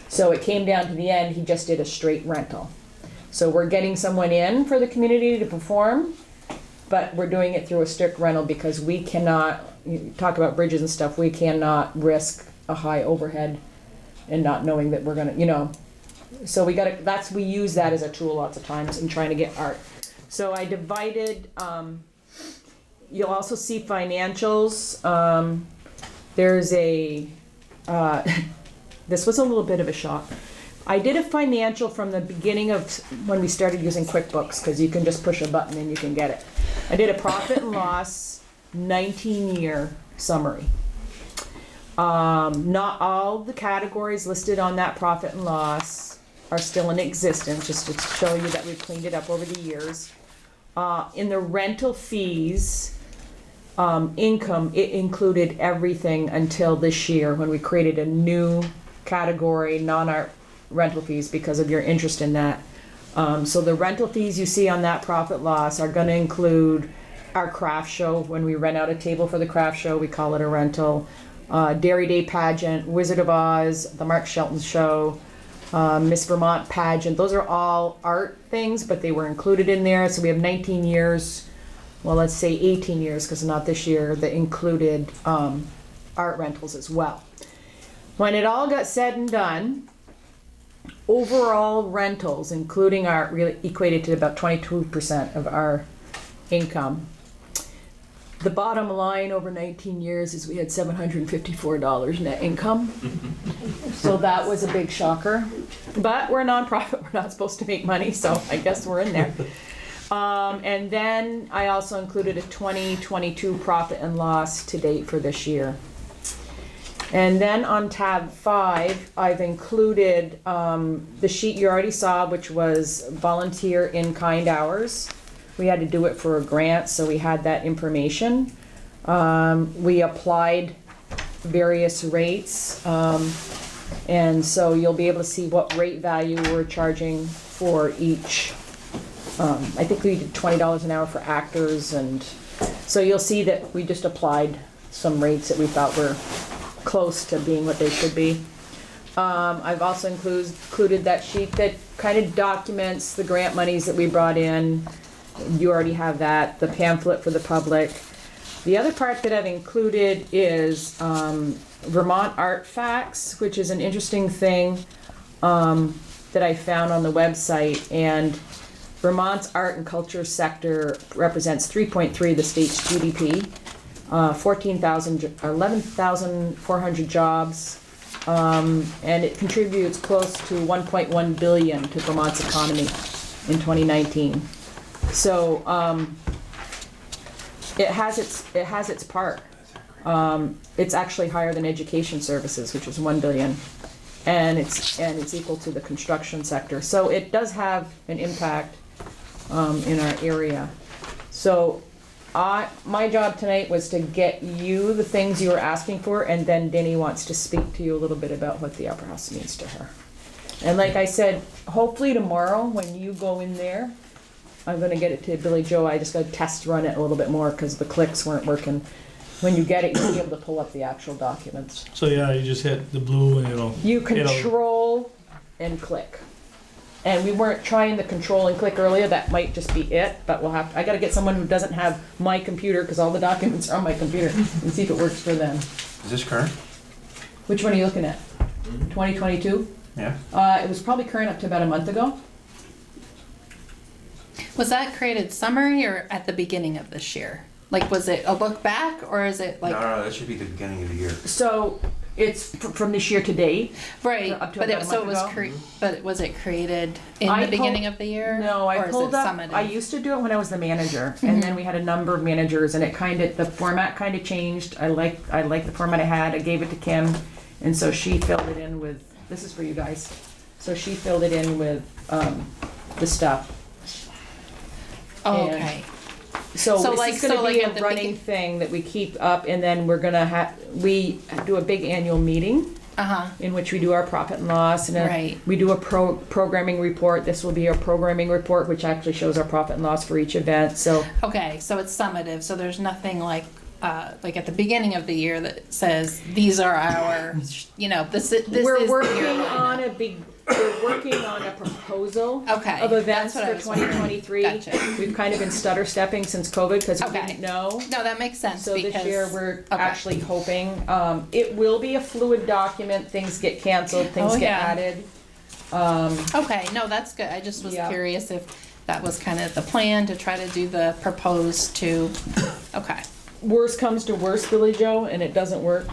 So it came down to the end, he just did a straight rental. So we're getting someone in for the community to perform, but we're doing it through a strict rental because we cannot, you talk about bridges and stuff, we cannot risk a high overhead and not knowing that we're gonna, you know, so we use that as a tool lots of times in trying to get art. So I divided, you'll also see financials. there's a, this was a little bit of a shock. I did a financial from the beginning of when we started using QuickBooks, because you can just push a button and you can get it. I did a profit and loss 19-year summary. Not all the categories listed on that profit and loss are still in existence, just to show you that we've cleaned it up over the years. In the rental fees, income, it included everything until this year when we created a new category, non-art rental fees, because of your interest in that. So the rental fees you see on that profit loss are gonna include our craft show. When we rent out a table for the craft show, we call it a rental. Dairy Day pageant, Wizard of Oz, the Mark Shelton show, Miss Vermont pageant. Those are all art things, but they were included in there. So we have 19 years, well, let's say 18 years, because not this year, that included art rentals as well. When it all got said and done, overall rentals, including art, really equated to about 22% of our income. The bottom line over 19 years is we had $754 net income. So that was a big shocker. But we're a nonprofit, we're not supposed to make money, so I guess we're in there. And then I also included a 2022 profit and loss to date for this year. And then on tab 5, I've included the sheet you already saw, which was volunteer in-kind hours. We had to do it for a grant, so we had that information. We applied various rates, and so you'll be able to see what rate value we're charging for each. I think we did $20 an hour for actors, and so you'll see that we just applied some rates that we thought were close to being what they should be. I've also included that sheet that kind of documents the grant monies that we brought in. You already have that, the pamphlet for the public. The other part that I've included is Vermont Art Facts, which is an interesting thing that I found on the website. And Vermont's art and culture sector represents 3.3 of the state's GDP, 11,400 jobs, and it contributes close to $1.1 billion to Vermont's economy in 2019. So it has its part. It's actually higher than education services, which is $1 billion, and it's equal to the construction sector. So it does have an impact in our area. So my job tonight was to get you the things you were asking for, and then Denny wants to speak to you a little bit about what the Opera House means to her. And like I said, hopefully tomorrow when you go in there, I'm gonna get it to Billy Joe. I just gotta test run it a little bit more because the clicks weren't working. When you get it, you'll be able to pull up the actual documents.
So yeah, you just hit the blue and it'll...
You control and click. And we weren't trying the control and click earlier, that might just be it, but we'll have to, I gotta get someone who doesn't have my computer, because all the documents are on my computer, and see if it works for them.
Is this current?
Which one are you looking at? 2022?
Yeah.
It was probably current up to about a month ago.
Was that created summary or at the beginning of this year? Like, was it a look back or is it like?
No, that should be the beginning of the year.
So it's from this year to date.
Right,
Up to
but
about a
it, so it
month
was
ago.
but was it created in
I
the beginning of the year?
No,
or
I
is
pulled
it
up,
summative?
I used to do it when I was the manager, and then we had a number of managers, and it the format kind of changed. I like the format I had. I gave it to Kim, and so she filled it in with, this is for you guys. So she filled it in with the stuff.
Oh,
and-
okay.
So
So
this
like-
is gonna
so like
be
at
a
the
running thing that we keep up, and then we're gonna we do a big annual meeting in which we do our profit and loss, and
Right.
we do a programming report. This will be our programming report, which actually shows our profit and loss for each event. So
Okay, so it's summative, so there's nothing like at the beginning of the year that says, these are our, this is
we're
the year
working
lineup.
on we're working on a proposal
Okay,
of events
that's what I
for
was wondering.
2023.
Gotcha.
We've kind of been stutter stepping since COVID because we
Okay.
didn't know.
No, that makes sense
So
because.
this year, we're
okay.
actually hoping, it will be a fluid document, things get canceled, things
Oh,
get
yeah.
added.
Okay, no, that's good. I just was
Yeah.
curious if that was kind of the plan to try to do the proposed to, okay.
Worst comes to worst, Billy Joe, and it doesn't work,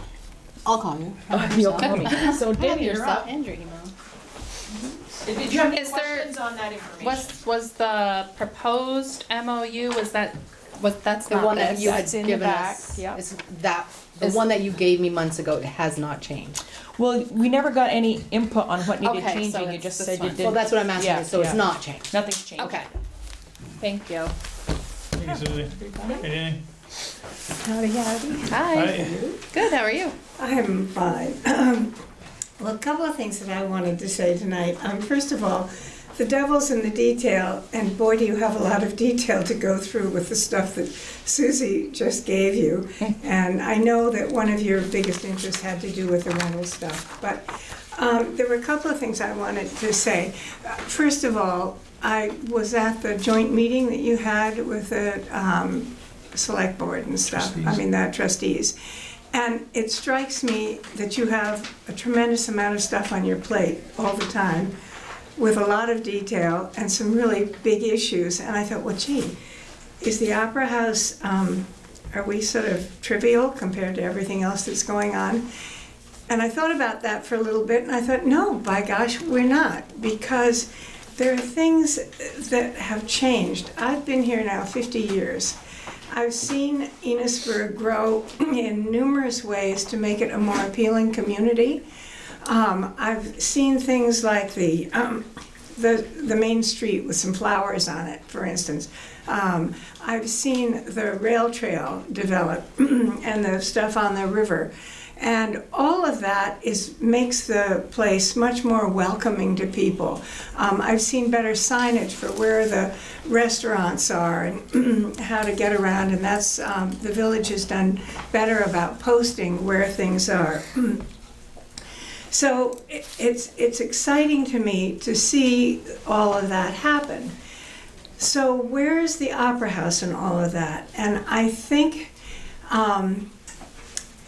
I'll call you.
You'll call me. So
I have
Danny,
your
you're
cell
up.
and your email.
Did you have any
Is there-
questions on that information?
Was the proposed MOU, that's
The
not
one that
this?
you had
That's in the
given
back,
us.
yep.
Is that, the
Is-
one that you gave me months ago has not changed.
Well, we never got any input on what needed
Okay, so
changing, you
it's
just
this
said you
one.
did.
Well, that's what I'm asking
Yeah,
you, so it's
yeah.
not changed.
Nothing's changed.
Okay. Thank you.
Thank you, Susie. Hey,
Howdy, howdy.
Hi.
Danny.
Good, how are you?
I'm fine. Well, a couple of things that I wanted to say tonight. First of all, the devil's in the detail, and boy, do you have a lot of detail to go through with the stuff that Susie just gave you. And I know that one of your biggest interests had to do with the rental stuff, but there were a couple of things I wanted to say. First of all, I was at the joint meeting that you had with the select board and stuff. The trustees. And it strikes me that you have a tremendous amount of stuff on your plate all the time with a lot of detail and some really big issues. And I thought, well, gee, is the Opera House, are we sort of trivial compared to everything else that's going on? And I thought about that for a little bit, and I thought, no, by gosh, we're not, because there are things that have changed. I've been here now 50 years. I've seen Enosburgh grow in numerous ways to make it a more appealing community. I've seen things like the main street with some flowers on it, for instance. I've seen the rail trail develop and the stuff on the river. And all of that makes the place much more welcoming to people. I've seen better signage for where the restaurants are and how to get around, and that's the village has done better about posting where things are. So it's exciting to me to see all of that happen. So where's the Opera House in all of that? And I think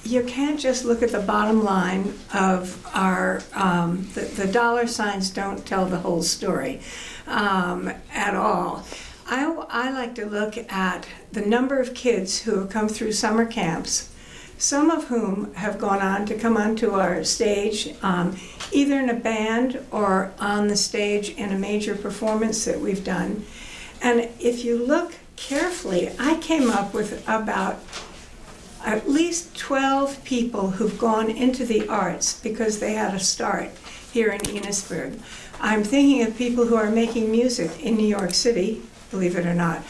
you can't just look at the bottom line of our, the dollar signs don't tell the whole story at all. I like to look at the number of kids who have come through summer camps, some of whom have gone on to come onto our stage, either in a band or on the stage in a major performance that we've done. And if you look carefully, I came up with about at least 12 people who've gone into the arts because they had a start here in Enosburgh. I'm thinking of people who are making music in New York City, believe it or not.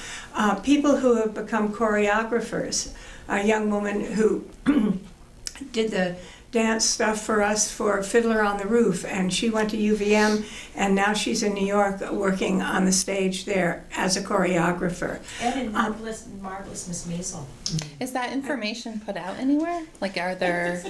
People who have become choreographers. A young woman who did the dance stuff for us for Fiddler on the Roof, and she went to UVM, and now she's in New York working on the stage there as a choreographer.
And in Marvelous Miss Maisel.
Is that information put out anywhere? Like, are there,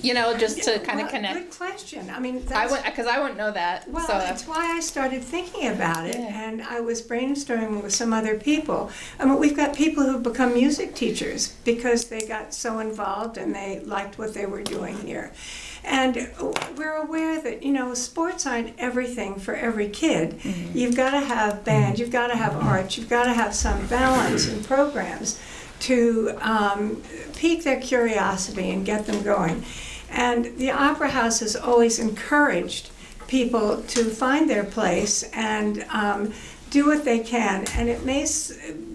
just to kind of
Well,
connect?
Good question. I mean,
Because I wouldn't know that.
Well,
so
that's why I started thinking about it,
Yeah.
and I was brainstorming with some other people. We've got people who've become music teachers because they got so involved and they liked what they were doing here. And we're aware that, sports aren't everything for every kid. Mm-hmm. You've got to have band, you've got to have art, you've got to have some balance in programs to pique their curiosity and get them going. And the Opera House has always encouraged people to find their place and do what they can. And it may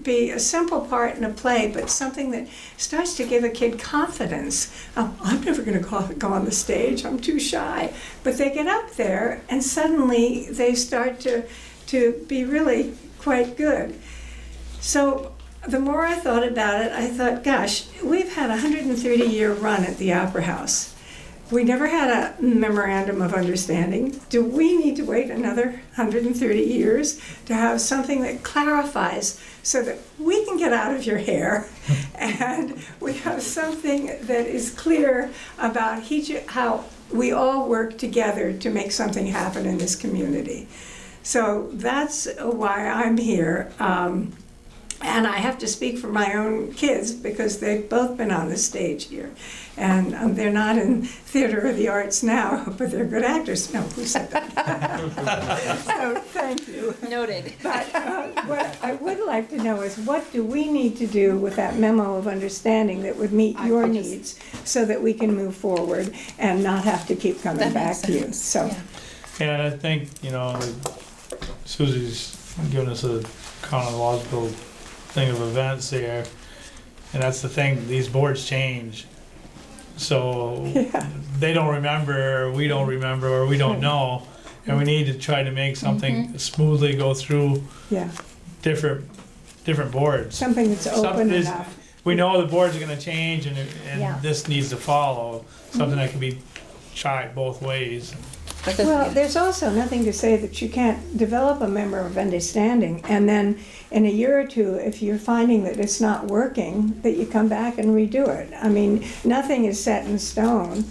be a simple part in a play, but something that starts to give a kid confidence. I'm never going to go on the stage, I'm too shy. But they get up there and suddenly they start to be really quite good. So the more I thought about it, I thought, gosh, we've had a 130-year run at the Opera House. We never had a memorandum of understanding. Do we need to wait another 130 years to have something that clarifies so that we can get out of your hair and we have something that is clear about how we all work together to make something happen in this community? So that's why I'm here. And I have to speak for my own kids because they've both been on the stage here. And they're not in theater or the arts now, but they're good actors. No, who said that? So thank you.
Noted.
But what I would like to know is what do we need to do with that memo of understanding that would meet your needs so that we can move forward and not have to keep coming
That
back
makes
to you?
sense.
So.
Yeah.
And I think, Susie's given us a chronological thing of events here. And that's the thing, these boards change. So they don't remember, we don't remember, or we don't know. And we need to try to make something smoothly go through different boards.
Something that's open
Some-
enough.
We know the boards are gonna change and
Yeah.
this needs to follow, something that can be tried both ways.
Well, there's also nothing to say that you can't develop a member of understanding, and then in a year or two, if you're finding that it's not working, that you come back and redo it. I mean, nothing is set in stone,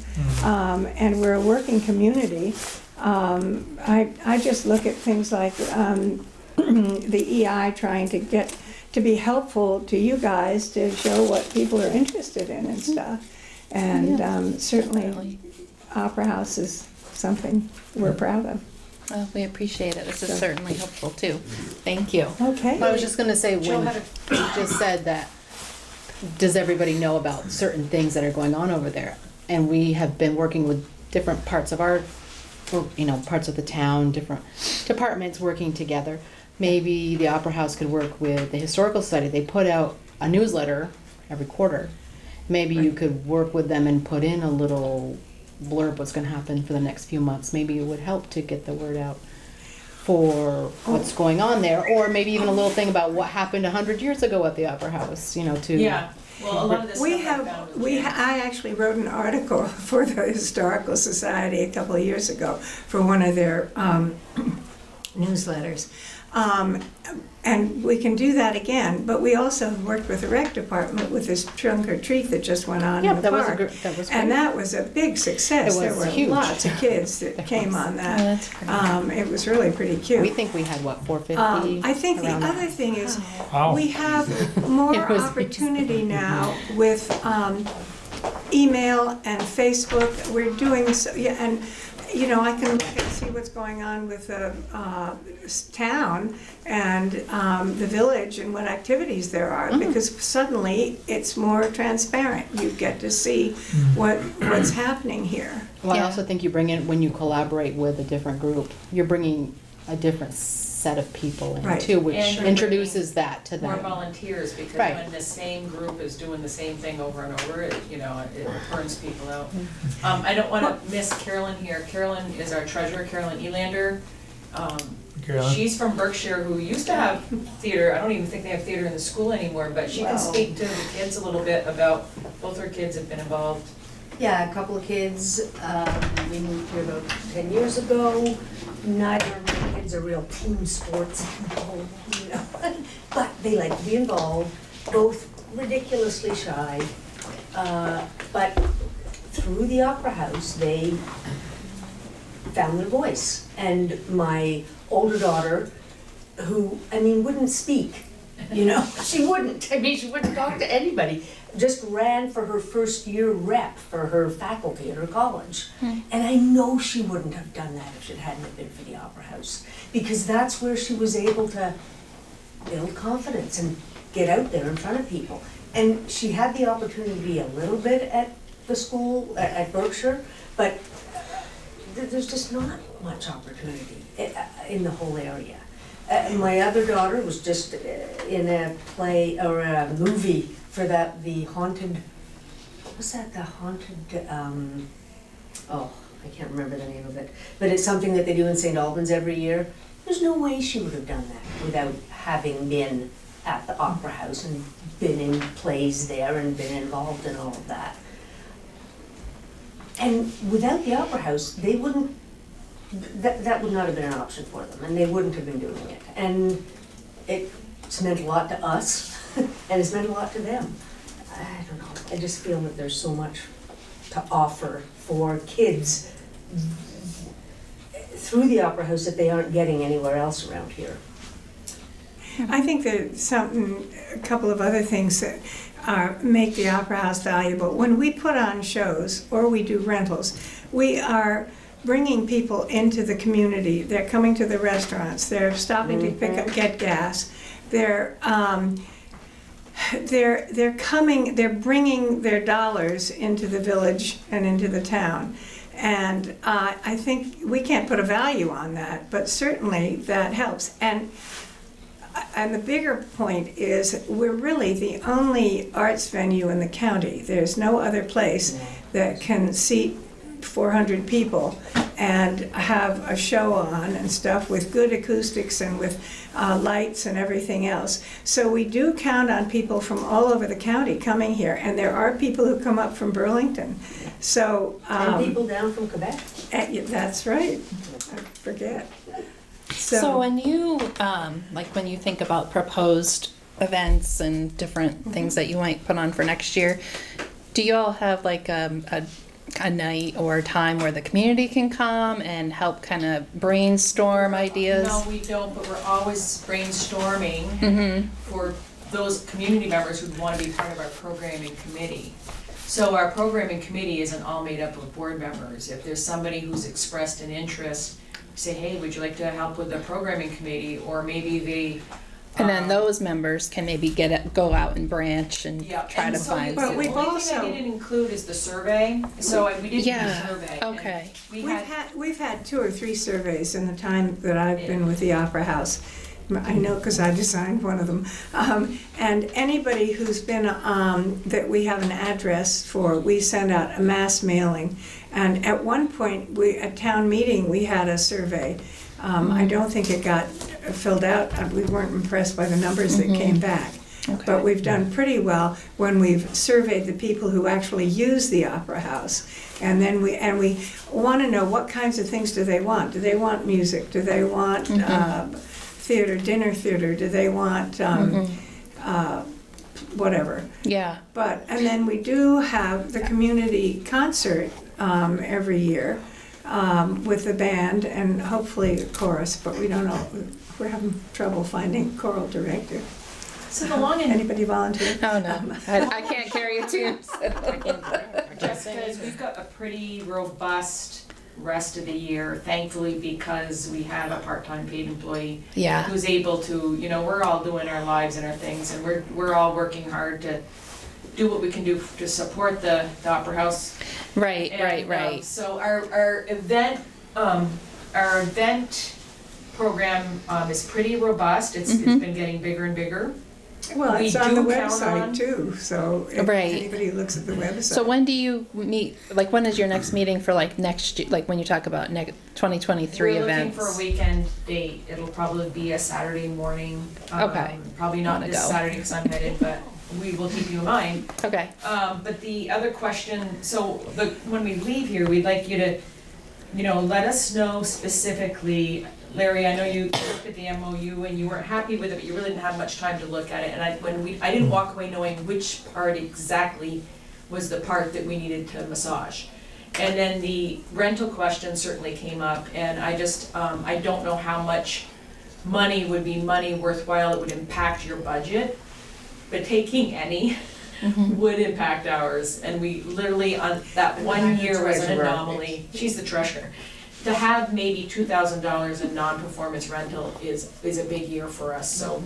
and we're a working community. I just look at things like the EI trying to get to be helpful to you guys to show what people are interested in and stuff. And certainly, Opera House is something we're proud of.
Well, we appreciate it. This is certainly helpful too. Thank you.
Okay.
I was just gonna say,
Joe
when
had
you just said that, does everybody know about certain things that are going on over there? And we have been working with different parts of parts of the town, different departments working together. Maybe the Opera House could work with the Historical Society. They put out a newsletter every quarter. Maybe you could work with them and put in a little blurb what's going to happen for the next few months. Maybe it would help to get the word out for what's going on there, or maybe even a little thing about what happened 100 years ago at the Opera House.
Yeah, well, a lot of this
We
stuff I
have,
found with
I actually wrote an article for the Historical Society a couple of years ago for one of their newsletters. And we can do that again, but we also have worked with the rec department with this trunk or treat that just went on in the
that was
park.
that was
And
great.
that was a big success.
It
There
was
were
huge.
lots of kids that came on
Oh,
that.
that's great.
It was really pretty cute.
We think we had, 450?
I think the
around that.
other thing is,
Wow.
we have more
It was-
opportunity now with email and Facebook. We're doing so, and I can look and see what's going on with the town and the village and what activities there are, because suddenly it's more transparent. You get to see what's happening here.
Well, I
Yeah.
also think you bring in, when you collaborate with a different group, you're bringing a different set of people in
Right.
too, which
And you're
introduces that to
more
them.
volunteers, because
Right.
when the same group is doing the same thing over and over, it burns people out. I don't wanna miss Carolyn here. Carolyn is our treasurer, Carolyn Elander.
Carolyn?
She's from Berkshire, who used to have theater. I don't even think they have theater in the school anymore, but she can speak to the kids a little bit about, both her kids have been involved.
Yeah, a couple of kids. We moved here about 10 years ago. Neither of my kids are real team sports people, but they like to be involved, both ridiculously shy. But through the Opera House, they found their voice. And my older daughter, who, wouldn't speak, she wouldn't. She wouldn't talk to anybody. Just ran for her first year rep for her faculty at her college. And I know she wouldn't have done that if it hadn't been for the Opera House, because that's where she was able to build confidence and get out there in front of people. And she had the opportunity to be a little bit at the school, at Berkshire, but there's just not much opportunity in the whole area. My other daughter was just in a play or a movie for the haunted, what's that, the haunted, I can't remember the name of it, but it's something that they do in St. Albans every year. There's no way she would have done that without having been at the Opera House and been in plays there and been involved in all of that. And without the Opera House, they wouldn't, that would not have been an option for them, and they wouldn't have been doing it. And it's meant a lot to us, and it's meant a lot to them. I don't know, I just feel that there's so much to offer for kids through the Opera House that they aren't getting anywhere else around here.
I think that a couple of other things that make the Opera House valuable. When we put on shows or we do rentals, we are bringing people into the community. They're coming to the restaurants. They're stopping to get gas. They're coming. They're bringing their dollars into the village and into the town. And I think we can't put a value on that, but certainly that helps. And the bigger point is we're really the only arts venue in the county. There's no other place that can seat 400 people and have a show on and stuff with good acoustics and with lights and everything else. So we do count on people from all over the county coming here, and there are people who come up from Burlington. So
And people down from Quebec.
That's right. I forget.
So when you, when you think about proposed events and different things that you might put on for next year, do you all have like a night or a time where the community can come and help kind of brainstorm ideas?
No, we don't, but we're always brainstorming for those community members who want to be part of our programming committee. So our programming committee isn't all made up of board members. If there's somebody who's expressed an interest, say, hey, would you like to help with the programming committee? Or maybe they...
And then those members can maybe go out and branch and try to find.
But
The
we've
only
also-
thing I didn't include is the survey. So we did do the survey.
Okay.
And
We've had 2 or 3 surveys in the time that I've been with the Opera House. I know because I designed one of them. And anybody who's been, that we have an address for, we send out a mass mailing. And at one point, at town meeting, we had a survey. I don't think it got filled out. We weren't impressed by the numbers that came back.
Okay.
But we've done pretty well when we've surveyed the people who actually use the Opera House. And then we want to know what kinds of things do they want. Do they want music? Do they want theater, dinner theater? Do they want whatever?
Yeah.
And then we do have the community concert every year with the band and hopefully a chorus, but we don't know. We're having trouble finding choral director.
so the long and
Anybody volunteer?
Oh, no. I can't carry a tune.
Jessica is we've got a pretty robust rest of the year, thankfully, because we have a part-time paid employee
Yeah.
who's able to, we're all doing our lives and our things, and we're all working hard to do what we can do to support the Opera House.
Right,
And,
right.
So our event program is pretty robust. It's been getting bigger and bigger.
Well,
We
it's on the
do count
website
on-
too, so if
Right.
anybody looks at the website.
So when do you meet, when is your next meeting for next, when you talk about 2023
We're
events?
looking for a weekend date. It'll probably be a Saturday morning.
Okay.
Probably not
Wanna
this
go.
Saturday because I'm headed, but we will keep you in mind.
Okay.
But the other question, when we leave here, we'd like you to, let us know specifically. Larry, I know you looked at the MOU and you weren't happy with it, but you really didn't have much time to look at it. And I didn't walk away knowing which part exactly was the part that we needed to massage. And then the rental question certainly came up, and I just, I don't know how much money would be money worthwhile, it would impact your budget, but taking any would impact ours. And we literally, on that one year was an anomaly. She's the treasurer. To have maybe $2,000 in non-performance rental is a big year for us. So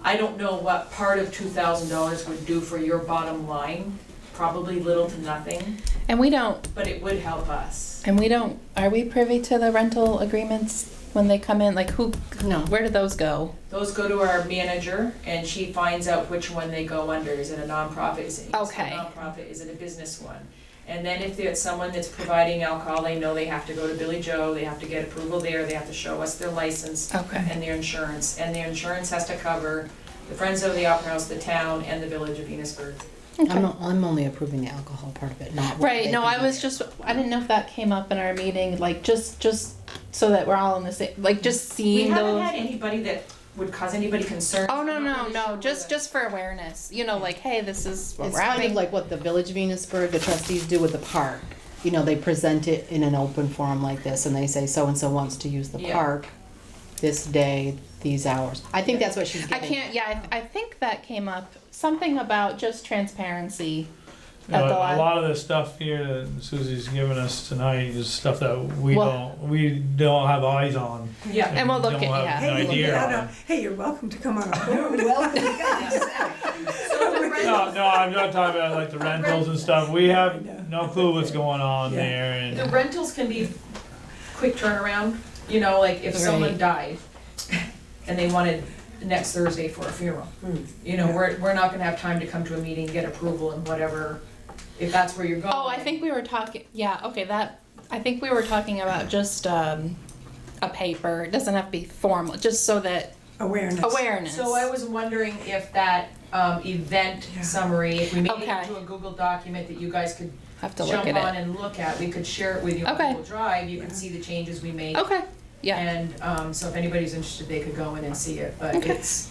I don't know what part of $2,000 would do for your bottom line. Probably little to nothing,
And we don't,
but it would help us.
are we privy to the rental agreements when they come in?
No.
Where do those go?
Those go to our manager, and she finds out which one they go under. Is it a nonprofit? Is it
Okay.
a nonprofit? Is it a business one? And then if it's someone that's providing alcohol, they know they have to go to Billy Joe, they have to get approval there, they have to show us their license
Okay.
and their insurance. And their insurance has to cover the Friends of the Opera House, the town, and the village of Enosburgh.
I'm only approving the alcohol part of it, not what
Right,
they
no,
can
I was
do.
just, I didn't know if that came up in our meeting, just so that we're all in the same, just
We
seeing
haven't
those.
had anybody that would cause anybody concern.
Oh, no,
I'm not
no,
really
no,
sure
just for awareness, hey, this is what
It's
we're
kind
having.
of like what the Village of Enosburgh, the trustees do with the park. They present it in an open forum like this, and they say so-and-so wants to use the
Yeah.
park this day, these hours. I think that's what she's
I
getting.
can't, yeah, I think that came up, something about just transparency
You
at
know,
the
a
last.
lot of the stuff here that Susie's given us tonight is stuff that we
Well-
don't have eyes on.
Yeah.
And we'll look
don't
at-
have
yeah.
an idea
yeah,
on.
hey, you're welcome to come on board.
Welcome, guys.
So the rentals,
No, I'm not talking about like the rentals and stuff. We have no clue what's going on
Yeah.
there
the
and,
rentals can be quick turnaround, you know, like if someone
Right.
died and they wanted next Thursday for a funeral.
Hmm.
You know, we're not gonna have time to come to a meeting, get approval and whatever, if that's where you're going.
Oh, I think we were talking, yeah, okay, I think we were talking about just, a paper, it doesn't have to be formal, just so that,
Awareness.
awareness.
So I was wondering if that, event
Yeah.
summary, if we made it
Okay.
into a Google document that you guys could
Have to look
jump
at
on
it.
and look at, we could share it with you on
Okay.
Google Drive, you can see the changes we made.
Okay, yeah,
And, so if anybody's interested, they could go in and see it, but
Okay.
it's,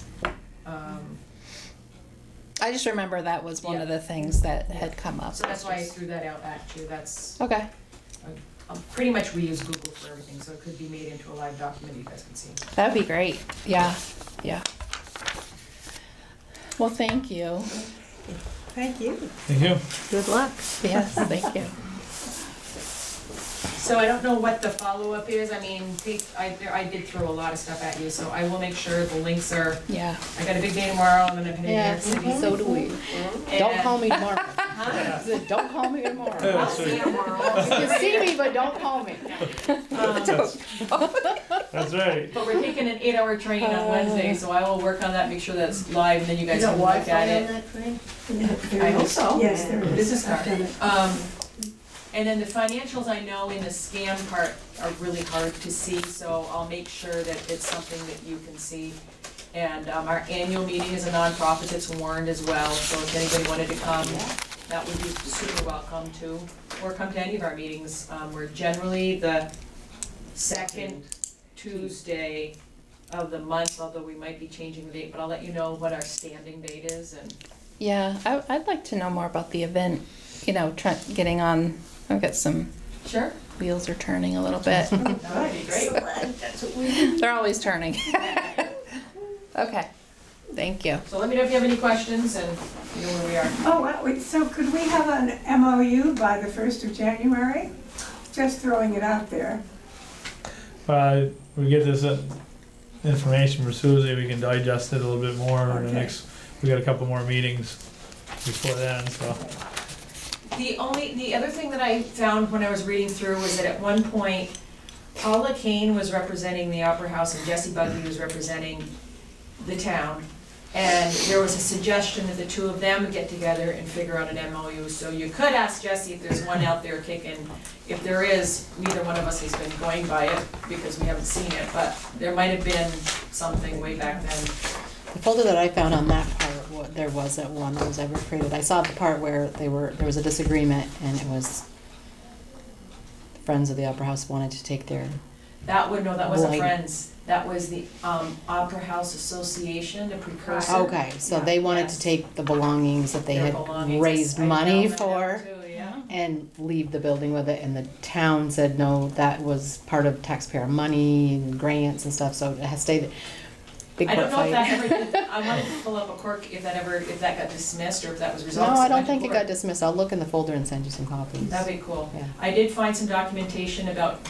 I just remember that was one of
Yeah.
the things that had come up.
so that's why I threw that out at you, that's,
Okay,
pretty much we use Google for everything, so it could be made into a live document you guys can see.
that'd be great, yeah, yeah. Well, thank you.
Thank you.
thank you.
Good luck. Yes, thank you.
So I don't know what the follow-up is, I mean, I did throw a lot of stuff at you, so I will make sure the links are,
Yeah.
I got a big day tomorrow, I'm gonna New York City.
So do we.
And-
Don't call me tomorrow. I said, don't call me tomorrow.
Yeah,
I'll
so-
see you tomorrow.
You can see me, but don't call me.
That's right.
But we're taking an 8-hour train on Wednesday, so I will work on that, make sure that's live, and then you guys
Is
can
there
look
Wi-Fi
at
on
it.
that train?
I hope so.
Yes, there is.
Business
I've
card.
done it.
And then the financials, I know in the scan part are really hard to see, so I'll make sure that it's something that you can see. And, our annual meeting is a nonprofit that's warned as well, so if anybody wanted to come, that would be super welcome to, or come to any of our meetings. We're generally the second Tuesday of the month, although we might be changing the date, but I'll let you know what our standing date is and.
Yeah, I'd like to know more about the event, you know, getting on, I've got some
Sure.
wheels are turning a little bit.
That would be great.
That's what we.
They're always turning. Okay, thank you.
So let me know if you have any questions and you know where we are.
Oh, so could we have an MOU by the 1st of January? Just throwing it out there.
We get this information from Susie, we can digest it a little bit more in the
Okay.
next, we got a couple more meetings before then, so.
The other thing that I found when I was reading through was that at one point, Paula Kane was representing the Opera House and Jesse Bugbee was representing the town. And there was a suggestion that the two of them would get together and figure out an MOU. So you could ask Jesse if there's one out there kicking. If there is, neither one of us has been going by it because we haven't seen it, but there might have been something way back then.
The folder that I found on that part, what there was that one that was ever created, I saw the part where there was a disagreement and it was the Friends of the Opera House wanted to take their,
That wasn't
Like-
Friends. That was the Opera House Association, the precursor.
okay, so
Yeah,
they wanted
yes.
to take the belongings that they
Their
had
belongings.
raised
I
money
found that
for
out too, yeah.
and leave the building with it, and the town said, no, that was part of taxpayer money and grants and stuff, so it has stayed. Big
I don't
court
know if that
fight.
ever did, I wanted to pull up a court, if that got dismissed or if that was resolved.
No,
so
I don't
went to
think it
court.
got dismissed, I'll look in the folder and send you some copies.
That'd be cool.
Yeah.
I did find some documentation about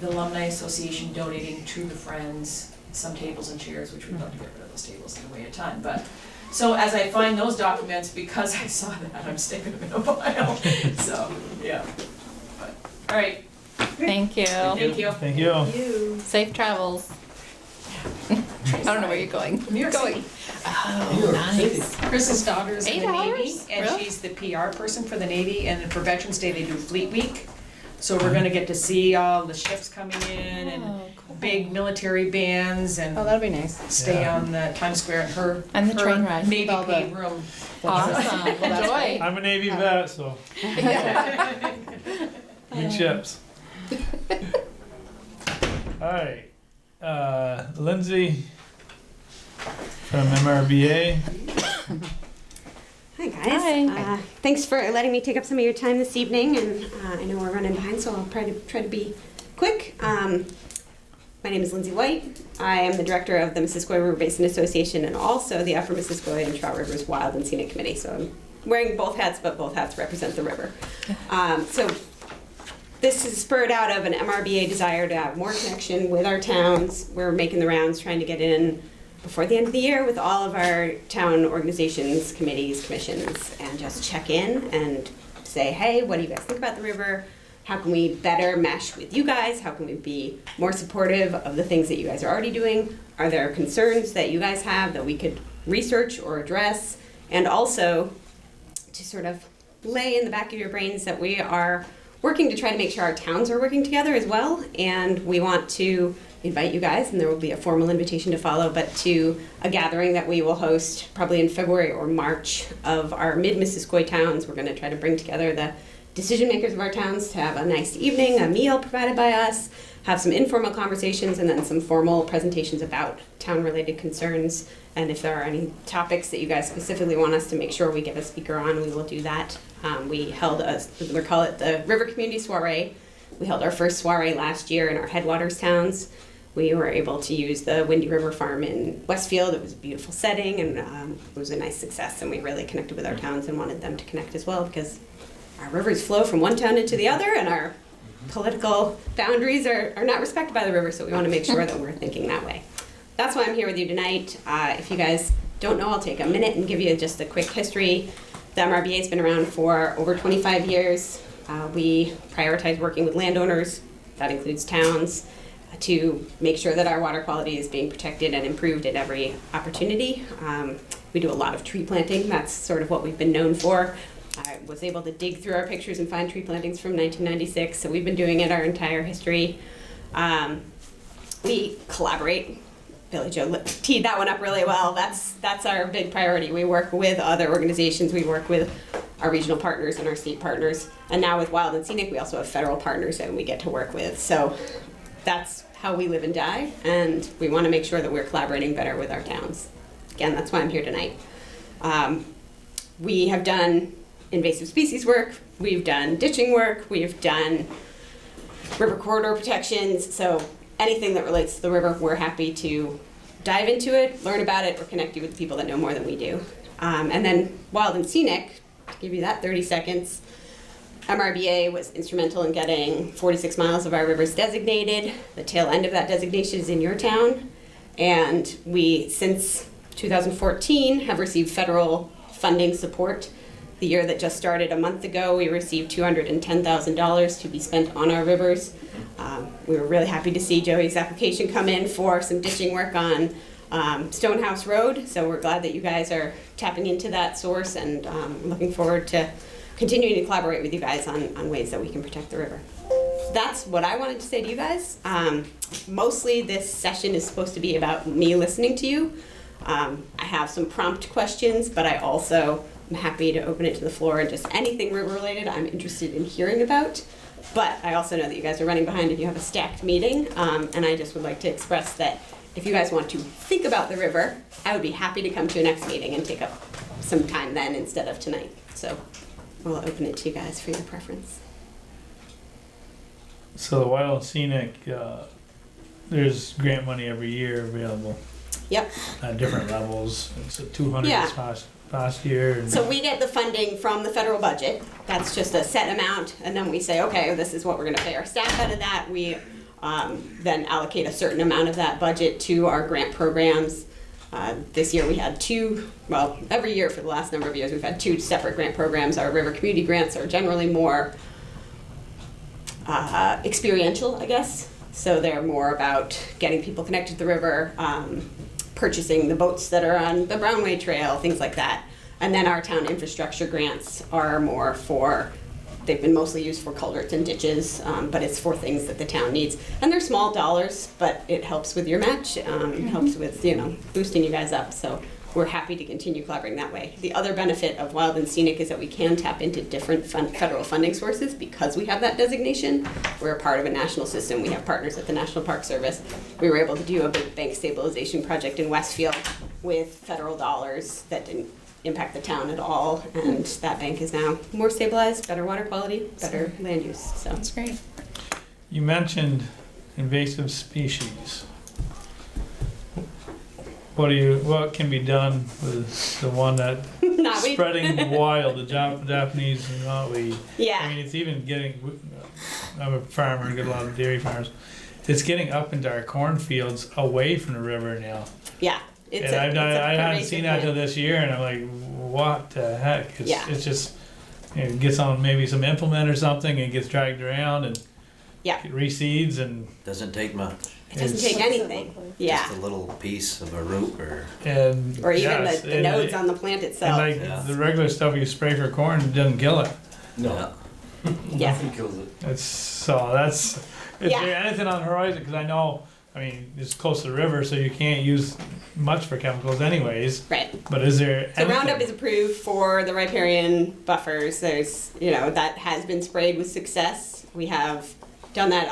the Alumni Association donating to the Friends some tables and chairs, which we'd love to get rid of those tables and weigh a ton, but. So as I find those documents, because I saw that, I'm sticking them in a file, so, yeah. But, all right,
Thank you.
thank you.
Thank you.
You.
Safe travels. I don't know where you're going.
New York
Going.
City.
Oh, nice.
Chris's daughter's in
8
the Navy,
hours?
and
Really?
she's the PR person for the Navy, and for Veterans Day, they do Fleet Week. So we're gonna get to see all the ships coming in and
Oh, cool.
big military bands and
Oh, that'd be nice.
stay
Yeah.
on the Times Square in her,
And the train
her
ride.
Navy
With all the-
paid room.
Awesome. Enjoy.
I'm a Navy vet, so big ships. Alright, Lindsay from MRBA.
Hi guys.
Hi.
Thanks for letting me take up some of your time this evening, and I know we're running behind, so I'll try to be quick. My name is Lindsay White. I am the director of the Missisquoi River Basin Association and also the Upper Missisquoi and Trout Rivers Wild and Scenic Committee. So I'm wearing both hats, but both hats represent the river. So this is spurred out of an MRBA desire to have more connection with our towns. We're making the rounds, trying to get in before the end of the year with all of our town organizations, committees, commissions, and just check in and say, hey, what do you guys think about the river? How can we better mesh with you guys? How can we be more supportive of the things that you guys are already doing? Are there concerns that you guys have that we could research or address? And also to sort of lay in the back of your brains that we are working to try to make sure our towns are working together as well. And we want to invite you guys, and there will be a formal invitation to follow, but to a gathering that we will host probably in February or March of our mid-Missisquoi towns. We're going to try to bring together the decision makers of our towns to have a nice evening, a meal provided by us, have some informal conversations, and then some formal presentations about town-related concerns. And if there are any topics that you guys specifically want us to make sure we get a speaker on, we will do that. We held we call it the River Community Soiree. We held our first soiree last year in our headwaters towns. We were able to use the Windy River Farm in Westfield. It was a beautiful setting, and it was a nice success, and we really connected with our towns and wanted them to connect as well, because our rivers flow from one town into the other, and our political boundaries are not respected by the river, so we want to make sure that we're thinking that way. That's why I'm here with you tonight. If you guys don't know, I'll take a minute and give you just a quick history. The MRBA has been around for over 25 years. We prioritize working with landowners, that includes towns, to make sure that our water quality is being protected and improved at every opportunity. We do a lot of tree planting. That's sort of what we've been known for. I was able to dig through our pictures and find tree plantings from 1996, so we've been doing it our entire history. We collaborate. Billy Joe teed that one up really well. That's our big priority. We work with other organizations. We work with our regional partners and our state partners. And now with Wild and Scenic, we also have federal partners that we get to work with. So that's how we live and die, and we want to make sure that we're collaborating better with our towns. Again, that's why I'm here tonight. We have done invasive species work, we've done ditching work, we've done river corridor protections, so anything that relates to the river, we're happy to dive into it, learn about it, or connect you with the people that know more than we do. And then Wild and Scenic, to give you that 30 seconds, MRBA was instrumental in getting 46 miles of our rivers designated. The tail end of that designation is in your town. And we, since 2014, have received federal funding support. The year that just started a month ago, we received $210,000 to be spent on our rivers. We were really happy to see Joey's application come in for some ditching work on Stonehouse Road. So we're glad that you guys are tapping into that source, and looking forward to continuing to collaborate with you guys on ways that we can protect the river. That's what I wanted to say to you guys. Mostly this session is supposed to be about me listening to you. I have some prompt questions, but I also am happy to open it to the floor, and just anything river related I'm interested in hearing about. But I also know that you guys are running behind and you have a stacked meeting, and I just would like to express that if you guys want to think about the river, I would be happy to come to a next meeting and take up some time then instead of tonight. So we'll open it to you guys for your preference.
So the Wild and Scenic, there's grant money every year available.
Yep.
At different levels. It's a 200
Yeah.
this past year. And
So we get the funding from the federal budget. That's just a set amount, and then we say, okay, this is what we're going to pay our staff out of that. We then allocate a certain amount of that budget to our grant programs. This year we had every year for the last number of years we've had 2 separate grant programs. Our river community grants are generally more experiential, I guess. So they're more about getting people connected to the river, purchasing the boats that are on the Brownway Trail, things like that. And then our town infrastructure grants are more they've been mostly used for culverts and ditches, but it's for things that the town needs. And they're small dollars, but it helps with your match. It helps with, boosting you guys up. So we're happy to continue collaborating that way. The other benefit of Wild and Scenic is that we can tap into different federal funding sources because we have that designation. We're a part of a national system. We have partners at the National Park Service. We were able to do a big bank stabilization project in Westfield with federal dollars that didn't impact the town at all, and that bank is now more stabilized, better water quality, better land use. So
That's great.
you mentioned invasive species. What can be done with the one that
Knotweed.
spreading wild, the Japanese knotweed? I
Yeah,
mean, it's even getting, I'm a farmer, I get a lot of dairy farmers. It's getting up into our cornfields away from the river now.
yeah. It's
And I hadn't
pervasive
seen that till
plant.
this year, and I'm like, what the heck?
Yeah.
It's just, it gets on maybe some implement or something, and gets dragged around, and
Yeah.
it reseeds, and
Doesn't take much,
It doesn't
It's-
take anything. Yeah.
just a little piece of a root or,
Or even
yes,
the
and
nodes
it-
on the plant
And
itself.
like
Yeah.
the regular stuff you spray for corn doesn't kill it.
No,
Yeah.
nothing kills it.
Is
Yeah.
there anything on the horizon? Because I know, I mean, it's close to the river, so you can't use much for chemicals anyways.
Right.
But is there
So Roundup
anything?
is approved for the riparian buffers. There's, that has been sprayed with success. We have done that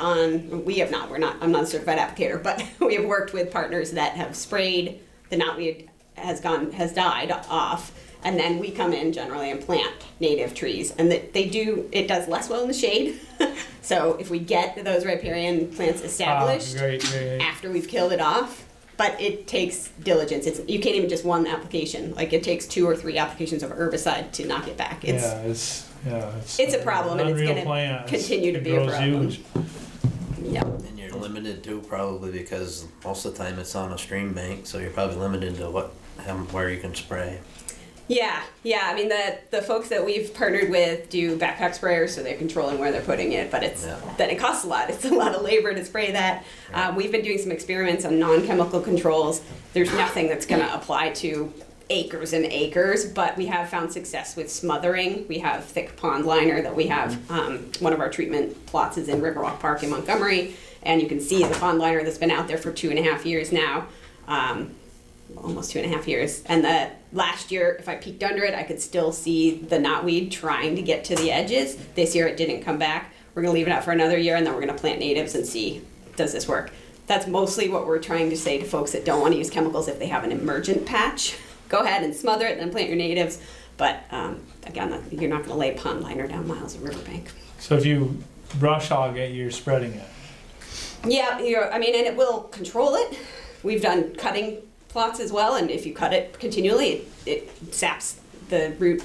we have not, I'm not a certified applicator, but we have worked with partners that have sprayed, the knotweed has died off, and then we come in generally and plant native trees. And it does less well in the shade. So if we get those riparian plants established,
Great.
after we've killed it off, but it takes diligence. You can't even just one application. Like it takes 2 or 3 applications of herbicide to knock it back. It's it's a problem, and it's
unreal
gonna
plant.
continue to
It
be a
grows
problem.
huge.
Yeah.
and you're limited too, probably because most of the time it's on a stream bank, so you're probably limited to where you can spray.
Yeah. I mean, the folks that we've partnered with do backpack sprayers, so they're controlling where they're putting it, but then it costs a lot. It's a lot of labor to spray that. We've been doing some experiments on non-chemical controls. There's nothing that's going to apply to acres and acres, but we have found success with smothering. We have thick pond liner that we have. One of our treatment plots is in Riverwalk Park in Montgomery, and you can see the pond liner that's been out there for 2.5 years now. Almost 2.5 years. And the last year, if I peeked under it, I could still see the knotweed trying to get to the edges. This year it didn't come back. We're gonna leave it out for another year, and then we're gonna plant natives and see, does this work? That's mostly what we're trying to say to folks that don't wanna use chemicals. If they have an emergent patch, go ahead and smother it and then plant your natives. But again, you're not gonna lay pond liner down miles of riverbank.
So if you brush hog it, you're spreading it.
Yeah, and it will control it. We've done cutting plots as well, and if you cut it continually, it saps the root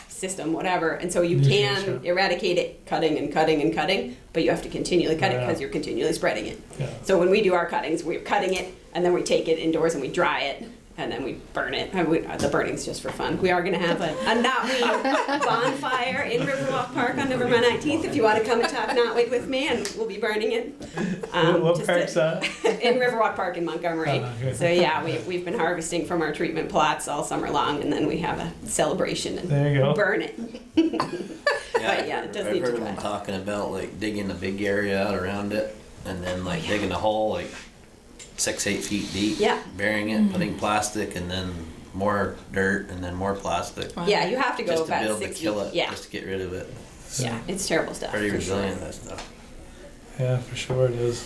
system, whatever, and so you can eradicate it cutting and cutting and cutting, but you have to continually cut it because you're continually spreading it.
Yeah.
So when we do our cuttings, we're cutting it, and then we take it indoors and we dry it, and then we burn it. The burning's just for fun. We are going to have a knotweed bonfire in Riverwalk Park on November 19th. If you want to come and talk knotweed with me, and we'll be burning it.
What park's that?
In Riverwalk Park in Montgomery.
Okay.
So yeah, we've been harvesting from our treatment plots all summer long, and then we have a celebration and
There you go.
burn it. But yeah, it does
I've
need to
heard
dry.
them talking about like digging a big area out around it, and then like digging a hole like 6-8 feet deep,
Yeah.
burying it, putting plastic, and then more dirt, and then more plastic,
Yeah, you have to go
just to be
about
able to
6
kill
feet.
it,
Yeah,
just to get rid of it.
yeah, it's terrible stuff.
Pretty
for sure.
resilient, that stuff.
Yeah, for sure it is.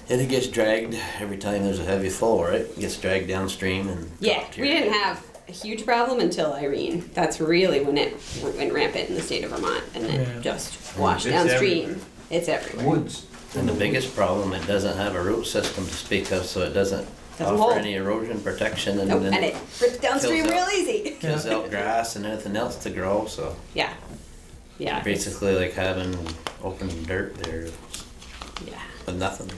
And it gets dragged every time there's a heavy flow, right? It gets dragged downstream and
Yeah,
dropped
we
here.
didn't have a huge problem until Irene. That's really when it went rampant in the state of Vermont, and it
Yeah.
just washed
It's
downstream.
everywhere.
It's everywhere.
Woods.
And the biggest problem, it doesn't have a root system to speak of, so it doesn't
Doesn't
offer
hold.
any erosion protection, and
Nope,
then
and it rips downstream
kills
real
out.
easy.
kills out grass and anything else to grow, so
Yeah, yeah,
basically like having open dirt there
yeah.
with nothing.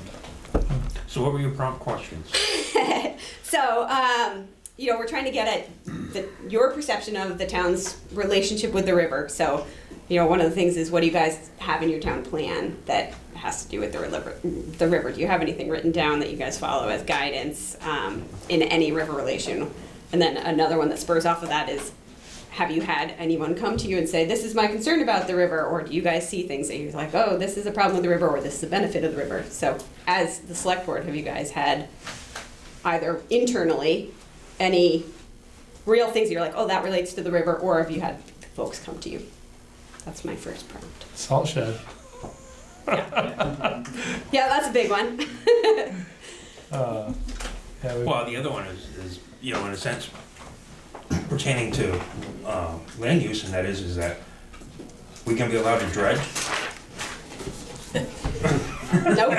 So what were your prompt questions?
So, we're trying to get at your perception of the town's relationship with the river. So, one of the things is, what do you guys have in your town plan that has to do with the river? Do you have anything written down that you guys follow as guidance in any river relation? And then another one that spurs off of that is, have you had anyone come to you and say, this is my concern about the river? Or do you guys see things that you're like, oh, this is a problem with the river, or this is a benefit of the river? So as the select board, have you guys had either internally any real things that you're like, oh, that relates to the river, or have you had folks come to you? That's my first prompt.
Salt shed.
Yeah, that's a big one.
Yeah,
Well, the other one is in a sense, pertaining to land use, and that is that we can be allowed to dredge.
Nope.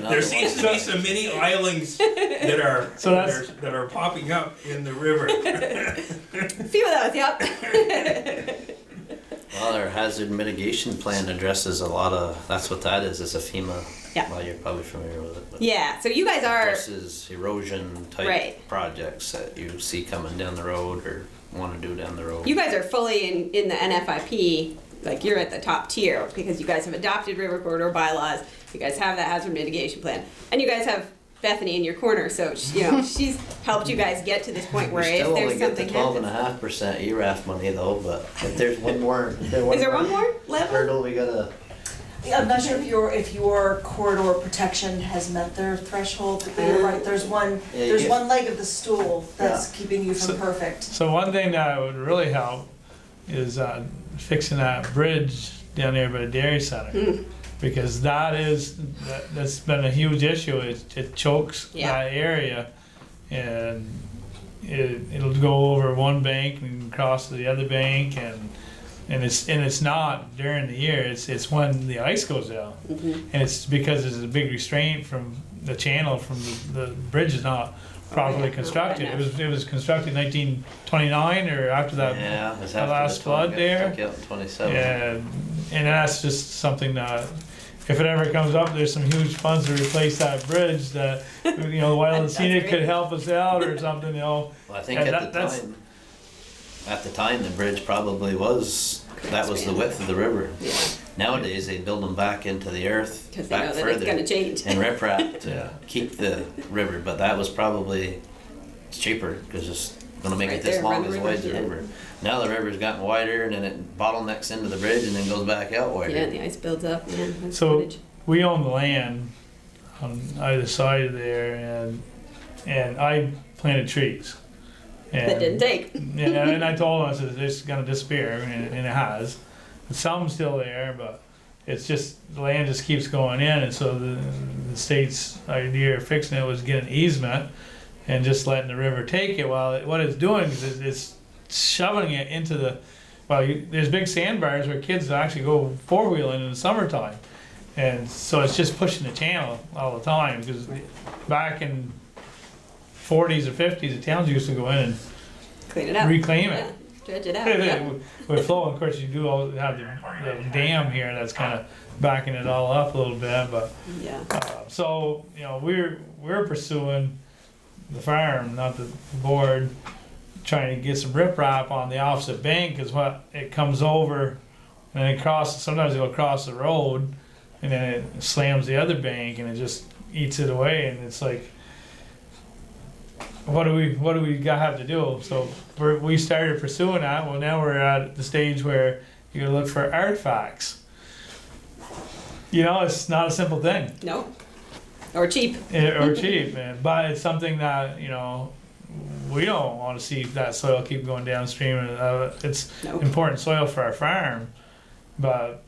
There seems to be some mini islands that are,
So that's-
that are popping up in the river.
Few of those, yep.
Well, our hazard mitigation plan addresses a lot of, that's what that is, it's a FEMA.
Yeah.
Well, you're probably familiar with it. But
Yeah, so you guys are,
addresses erosion type
Right.
projects that you see coming down the road or want to do down the road.
you guys are fully in the NFIP, like you're at the top tier because you guys have adopted river corridor bylaws, you guys have that hazard mitigation plan, and you guys have Bethany in your corner, so she's helped you guys get to this point where if there's something
We still only
happens.
get the 12.5% ERAF money though, but if there's one more,
Is there one more level?
hurdle we gotta,
I'm not sure if your corridor protection has met their threshold, but you're right, there's one leg of the stool that's keeping you from perfect.
So one thing that would really help is fixing that bridge down there by the Dairy Center. Because that's been a huge issue. It chokes
Yeah.
that area, and it'll go over one bank and cross to the other bank, and it's not during the year. It's when the ice goes down, and it's because there's a big restraint from the channel from the bridge is not properly constructed. It was constructed in 1929 or after that.
yeah, it's
the
after
last flood there.
Took out in 27.
And that's just something that, if it ever comes up, there's some huge funds to replace that bridge that, Wild and Scenic could help us out or something,
Well, I think
And
at the time, the bridge probably was, that was the width of the river.
Yeah.
Nowadays, they build them back into the earth,
Because they know
back
that it's gonna
further,
change.
and riprap to keep the river, but that was probably cheaper, because it's gonna make
Right
it this
there,
long
run the
as
river,
wide as the
yeah.
river. Now the river's gotten wider, and then it bottlenecks into the bridge, and then goes back out wider.
Yeah, the ice builds up, yeah. that's
So-
footage.
we own the land on either side of there, and I planted trees. And,
That didn't take.
Yeah, and I told them, I said, it's gonna disappear, and it has. Some's still there, but it's just, the land just keeps going in, and so the state's idea of fixing it was get an easement and just letting the river take it. Well, what it's doing is it's shoving it into the, there's big sandbars where kids actually go four-wheeling in the summertime. And so it's just pushing the channel all the time, because back in 40s or 50s, the towns used to go in and
Clean it up.
reclaim
Yeah,
it.
dredge it out, yeah.
With flow, of course, you do have the dam here that's kind of backing it all up a little bit, but
Yeah.
so we're pursuing the farm, not the board, trying to get some riprap on the opposite bank, because what it comes over and it crosses. Sometimes it'll cross the road, and then it slams the other bank, and it just eats it away, and it's like, what do we have to do? So we started pursuing that. Well, now we're at the stage where you gotta look for artifacts. It's not a simple thing.
No. Or cheap.
Or cheap, man. But it's something that we don't want to see that soil keep going downstream. It's
Nope.
important soil for our farm, but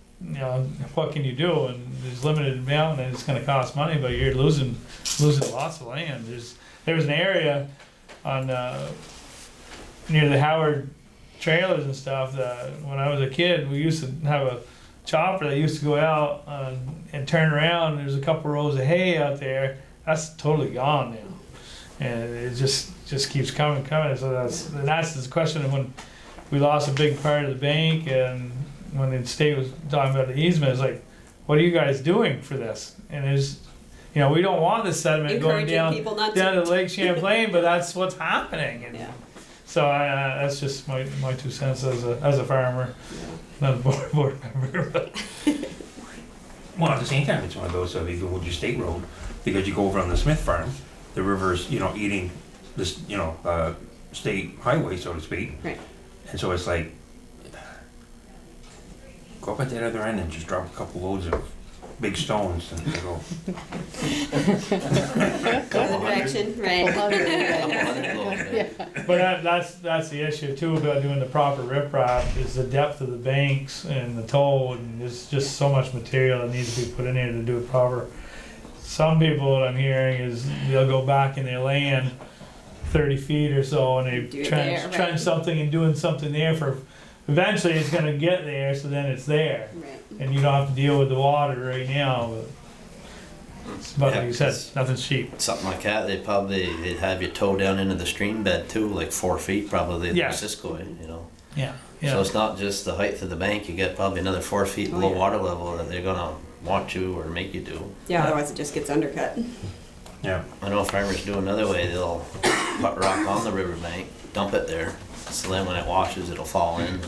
what can you do? And there's limited amount, and it's going to cost money. But you're losing lots of land. There was an area on near the Howard trailers and stuff that when I was a kid, we used to have a chopper that used to go out and turn around. There's a couple rows of hay out there. That's totally gone now, and it just keeps coming. So that's the question of when we lost a big part of the bank, and when the state was talking about the easement, it's like, what are you guys doing for this? And there's, we don't want this sediment going
Encouraging people not
down
to.
to Lake Champlain, but that's what's happening. And
Yeah.
so that's just my 2 cents as a farmer, not a board member. But.
Well, at the same time, it's one of those, if you go with your state road, because you go over on the Smith farm, the river's, eating this, state highway, so to speak.
Right.
And so it's like, go up at that other end and just drop a couple loads of big stones and you go.
Other direction, right.
But that's the issue too about doing the proper riprap, is the depth of the banks and the toe, and there's just so much material that needs to be put in there to do it proper. Some people, what I'm hearing is they'll go back in their land 30 feet or so, and
Do
they
it
trench
there, right.
something and doing something there for eventually it's gonna get there, so then it's there.
Right.
And you don't have to deal with the water right now, but like you said, nothing's cheap.
Something like that, they'd have you tow down into the stream bed too, like 4 feet probably, the
Yes.
Missisquoi, you know.
Yeah,
So
yeah.
it's not just the height of the bank, you get probably another 4 feet below water level that they're gonna want you or make you do.
Yeah, otherwise it just gets undercut.
Yeah.
I know farmers do another way, they'll put rock on the riverbank, dump it there, so then when it washes, it'll fall in. And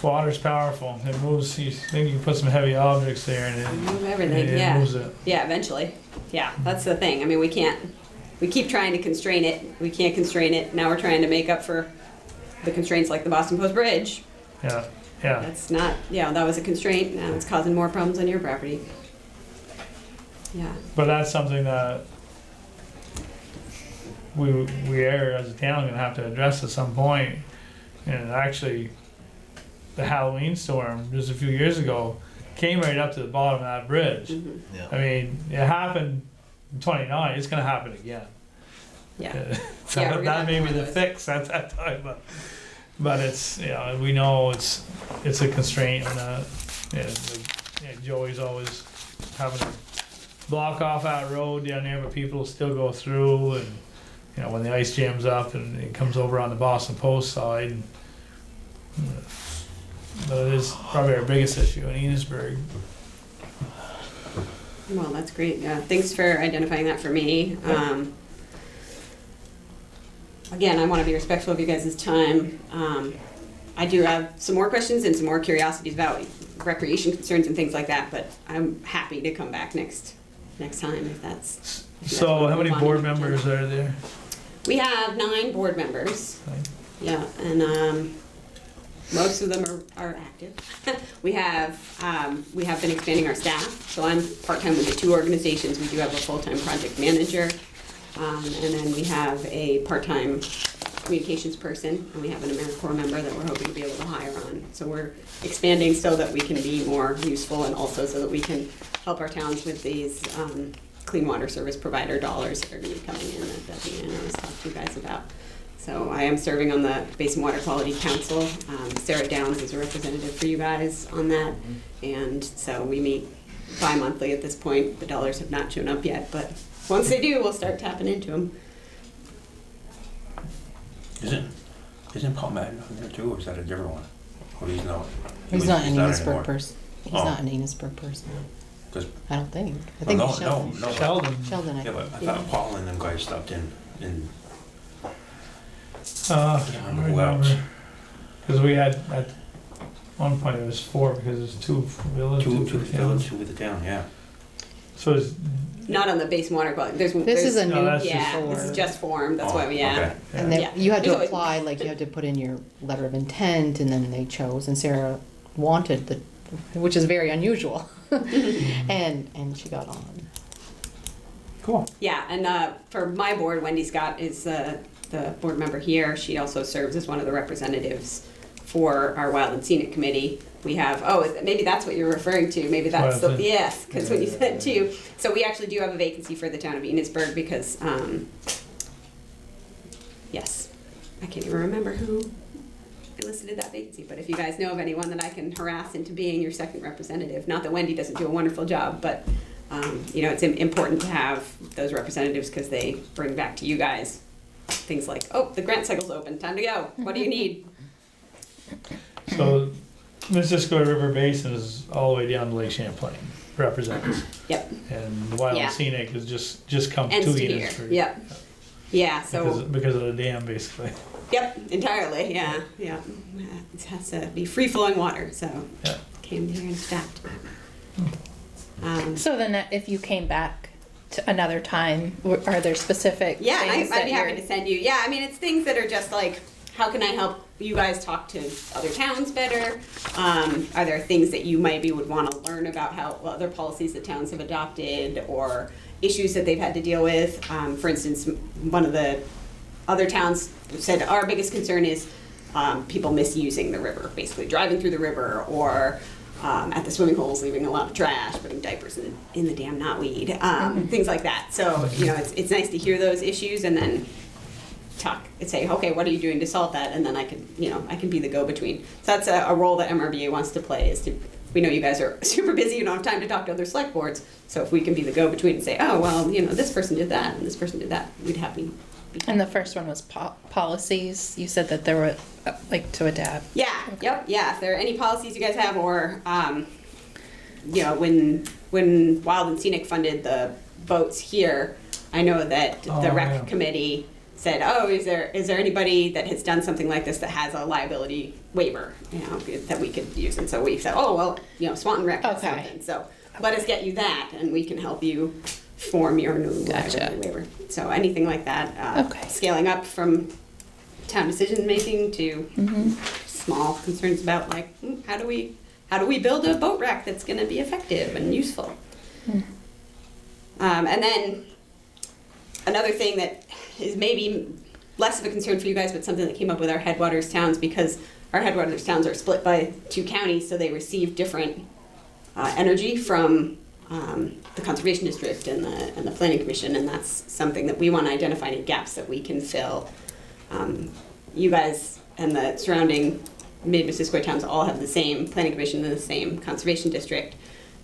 Water's powerful. It moves. You think you can put some heavy objects there, and
Move everything,
it
yeah.
moves it.
Yeah, eventually. Yeah, that's the thing. I mean, we keep trying to constrain it. We can't constrain it. Now we're trying to make up for the constraints like the Boston Post Bridge.
Yeah, yeah.
That's not, that was a constraint. Now it's causing more problems on your property. Yeah.
But that's something that we are as a town gonna have to address at some point. And actually, the Halloween storm just a few years ago came right up to the bottom of that bridge.
Mm-hmm.
yeah.
I mean, it happened in '29. It's gonna happen again.
Yeah.
So
Yeah, we're gonna
that
have
may
more
be the
of those.
fix at that time, but it's we know it's a constraint, and Joey's always having to block off that road down there, but people still go through, and when the ice jams up and it comes over on the Boston Post side. But it is probably our biggest issue in Enosburgh.
Well, that's great. Yeah. Thanks for identifying that for me. Again, I want to be respectful of you guys' time. I do have some more questions and some more curiosities about recreation concerns and things like that, but I'm happy to come back next time if that's.
So how many board members are there?
We have 9 board members.
Right.
Yeah, and most of them are active. we have been expanding our staff. So I'm part-time with the 2 organizations. We do have a full-time project manager, and then we have a part-time communications person, and we have an AmeriCorps member that we're hoping to be able to hire on. So we're expanding so that we can be more useful, and also so that we can help our towns with these clean water service provider dollars that are going to be coming in that Debbie always talked to you guys about. So I am serving on the Basin Water Quality Council. Sarah Downs is a representative for you guys on that. And so we meet bi-monthly at this point. The dollars have not shown up yet, but once they do, we'll start tapping into them.
Isn't Paul Madden on there too, or is that a different one? Or he's not?
He's not an
anymore.
Enosburgh person. He's
Oh.
not an Enosburgh person.
'Cause-
I don't think. I
Well,
think
no,
it's Sheldon.
no.
Sheldon.
Sheldon, I
Yeah, but
think.
I thought Paul and them guys stopped in.
I
can't
don't
remember who else.
remember. Because we had, at one point it was 4, because there's 2 for village, 2
Two
for the town.
village, 2 with the town, yeah.
So it's,
Not on the Basin Water Quality.
This is a
No,
new
that's just
Yeah, this is
form.
just formed. That's why we,
Okay.
And then
Yeah.
you had
There's
to
always-
apply, like you had to put in your letter of intent, and then they chose, and Sarah wanted which is very unusual. and she got on.
cool.
Yeah, and for my board, Wendy Scott is the board member here. She also serves as one of the representatives for our Wild and Scenic Committee. We have, maybe that's what you're referring to. Maybe that's
Wild and-
yes, because when you said 2. So we actually do have a vacancy for the town of Enosburgh because, yes, I can't even remember who elicited that vacancy, but if you guys know of anyone that I can harass into being your second representative, not that Wendy doesn't do a wonderful job, but it's important to have those representatives because they bring back to you guys things like, the grant cycle's open, time to go. What do you need?
So Missisquoi River Basin is all the way down to Lake Champlain, represents.
Yep.
And the Wild
Yeah.
and Scenic is just come to
Ends to here.
Enosburgh.
Yep. Yeah. So.
Because of the dam, basically.
Yep. Entirely. Yeah. Yeah. It has to be free flowing water. So.
Yeah.
Came here and stopped.
So then if you came back to another time, are there specific
Yeah, and
things
I'd be
that
happy to send you. Yeah, I mean, it's things that are just like, how can I help you guys talk to other towns better? Are there things that you maybe would want to learn about how other policies that towns have adopted or issues that they've had to deal with? For instance, one of the other towns said our biggest concern is people misusing the river, basically driving through the river or at the swimming holes, leaving a lot of trash, putting diapers in the damn knotweed, things like that. So, it's nice to hear those issues and then talk and say, okay, what are you doing to solve that? And then I can, I can be the go-between. So that's a role that MRBA wants to play, is to, we know you guys are super busy, you don't have time to talk to other select boards. So if we can be the go-between and say, oh, well, this person did that and this person did that, we'd happy.
And the first one was policies. You said that there were, like, to adapt.
Yeah, yep, yeah. If there are any policies you guys have, or, when Wild and Scenic funded the boats here, I know that the rec committee said, oh, is there anybody that has done something like this that has a liability waiver, that we could use? And so we said, oh, well, Swanton Rec has something. So let us get you that, and we can help you form your new liability waiver. So anything like that, scaling up from town decision making to small concerns about, like, how do we build a boat rack that's going to be effective and useful? And then another thing that is maybe less of a concern for you guys, but something that came up with our headwaters towns, because our headwaters towns are split by 2 counties, so they receive different energy from the conservation district and the planning commission, and that's something that we want to identify any gaps that we can fill. You guys and the surrounding mid-Missisquoi towns all have the same planning commission and the same conservation district,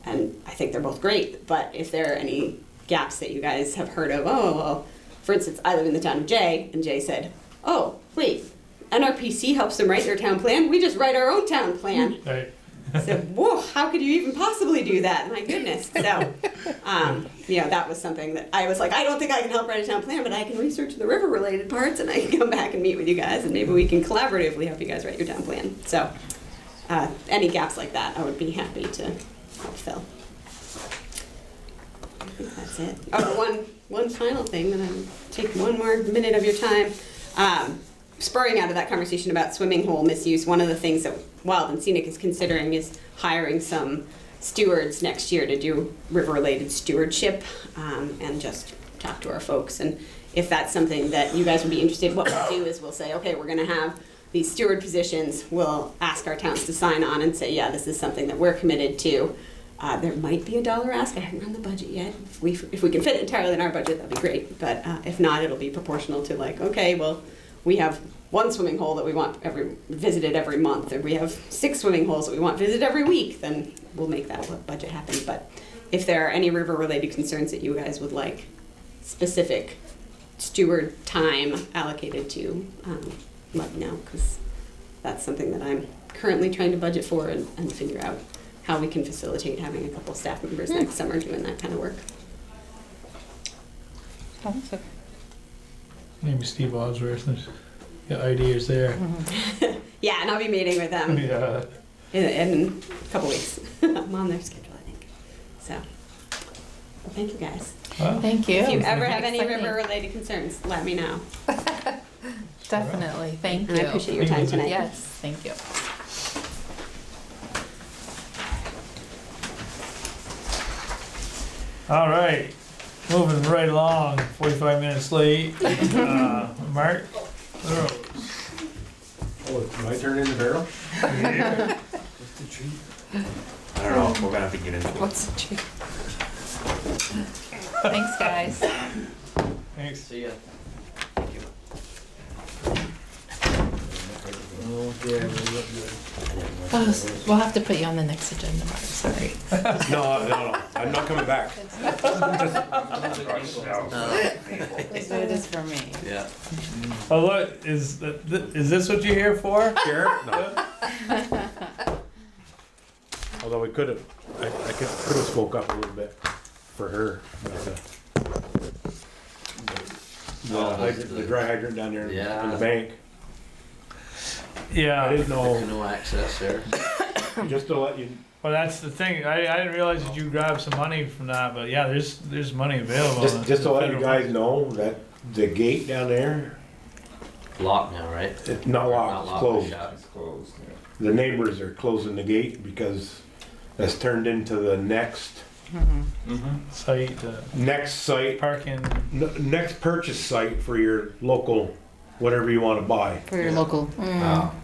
and I think they're both great, but if there are any gaps that you guys have heard of, for instance, I live in the town of Jay, and Jay said, oh, wait, NRPC helps them write their town plan, we just write our own town plan.
Right.
I said, whoa, how could you even possibly do that? My goodness. So, that was something that I was like, I don't think I can help write a town plan, but I can research the river-related parts, and I can come back and meet with you guys, and maybe we can collaboratively help you guys write your town plan. So, any gaps like that, I would be happy to help fill. I think that's it. Oh, one final thing, and I'll take one more minute of your time. Spurring out of that conversation about swimming hole misuse, one of the things that Wild and Scenic is considering is hiring some stewards next year to do river-related stewardship, and just talk to our folks. And if that's something that you guys would be interested in, what we'll do is we'll say, okay, we're gonna have these steward positions, we'll ask our towns to sign on and say, yeah, this is something that we're committed to. There might be a dollar ask. I haven't run the budget yet. If we can fit it entirely in our budget, that'd be great. But if not, it'll be proportional to, like, okay, well, we have 1 swimming hole that we want visited every month, or we have 6 swimming holes that we want visited every week, then we'll make that budget happen. But if there are any river-related concerns that you guys would like specific steward time allocated to, let me know, because that's something that I'm currently trying to budget for and figure out how we can facilitate having a couple staff members next summer doing that kind of work.
Awesome.
Maybe Steve Osworth, there's got ideas there.
Yeah, and I'll be meeting with them
Yeah.
in a couple weeks. I'm on their schedule, I think. So, well, thank you guys.
Well,
Thank you.
If you ever have any
Exciting.
river-related concerns, let me know.
Definitely. Thank
And
you.
I appreciate your time tonight.
Yes, thank you.
all right, moving right along, 45 minutes late. Mark? Rose.
Oh, it's my turn in the barrel?
Yeah.
I don't know, we're gonna have to get into it.
What's the treat? Thanks, guys.
Thanks.
See ya.
Oh, we'll have to put you on the next agenda, Mark, sorry.
No, I'm not coming back.
This vote is for me.
Yeah.
Oh, look, is this what you're here for?
Sheriff? No. Although we could have, I could have spoke up a little bit for her. The dry hydrant down there in the bank. I
Yeah,
didn't know,
No access there.
just to let you,
well, that's the thing, I didn't realize that you grabbed some money from that, but yeah, there's money available.
just to let you guys know that the gate down there,
Locked now, right?
it's not locked, it's closed.
shut.
It's closed,
The neighbors are closing the gate because that's turned into the next
Site,
site,
parking,
next purchase site for your local, whatever you wanna buy.
For your local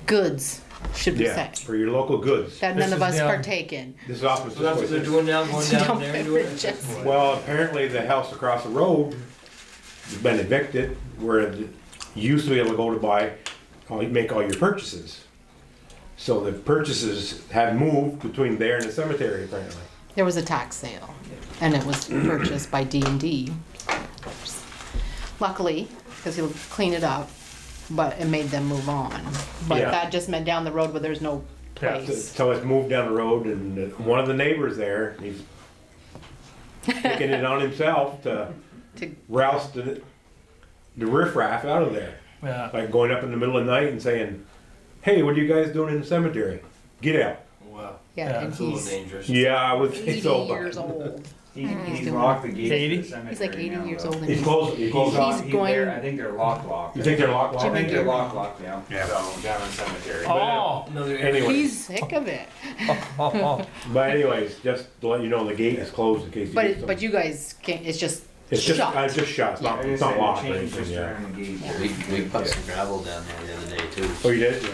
goods, should we say,
For your local goods.
that
This
none of
is
us
down-
partake in.
This is off of
So that's what they're doing now, going down there and doing it?
Just-
Well, apparently the house across the road has been evicted, where
you used to be able to go to buy, make all your purchases. So the purchases have moved between there and the cemetery apparently.
There was a tax sale, and it was purchased by D&D. Luckily, because he'll clean it up, but it made them move on. But
Yeah.
that just meant down the road where there's no place.
So it's moved down the road, and one of the neighbors there, he's taking it on himself to rouse the riffraff out of there.
Yeah.
Like going up in the middle of the night and saying, "Hey, what are you guys doing in the cemetery? Get out."
Wow.
Yeah, and
It's a little
he's
dangerous.
Yeah, I would
80
think so.
years old.
He
doing-
locked the gates
80?
to the cemetery
He's like 80
now,
years
though.
old. And
He's closed. He's closed.
He's going-
I think they're locked.
You think they're locked?
I think they're
Jimmy-
locked, yeah.
Yeah.
So, down in the cemetery.
Oh,
Anyway,
He's sick of it.
but anyways, just to let you know, the gate is closed in case. you get
But you guys can't, it's just
It's just
shut.
it's just shut. It's not,
I
it's
just
not
said
locked or
change
anything.
just
Yeah.
around the gate.
We put some gravel down there the other day too.
Oh, you did? Yeah.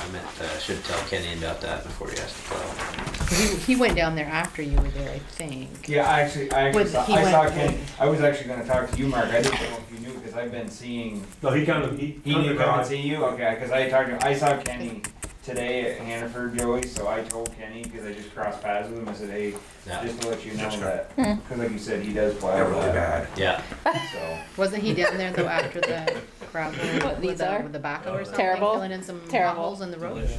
I meant, should tell Kenny about that before he has to plow.
He went down there after you were there, I think.
Yeah, I actually
When
saw,
he
I saw
went-
Ken, I was actually gonna talk to you, Mark, I didn't know if you knew, cause I've been seeing,
No, he kind of
he didn't come and see you, okay, cause I talked to, I saw Kenny today at Hannaford, Joey, so I told Kenny, cause I just crossed paths with him, I said, hey,
Yeah.
just to let you know
Just
that, cause like you said, he does plow
They're really
that,
bad.
Yeah.
so.
Wasn't he down there though after the gravel
What these are?
with the backhoe or something?
Terrible.
Filling in some
Terrible.
potholes in the road?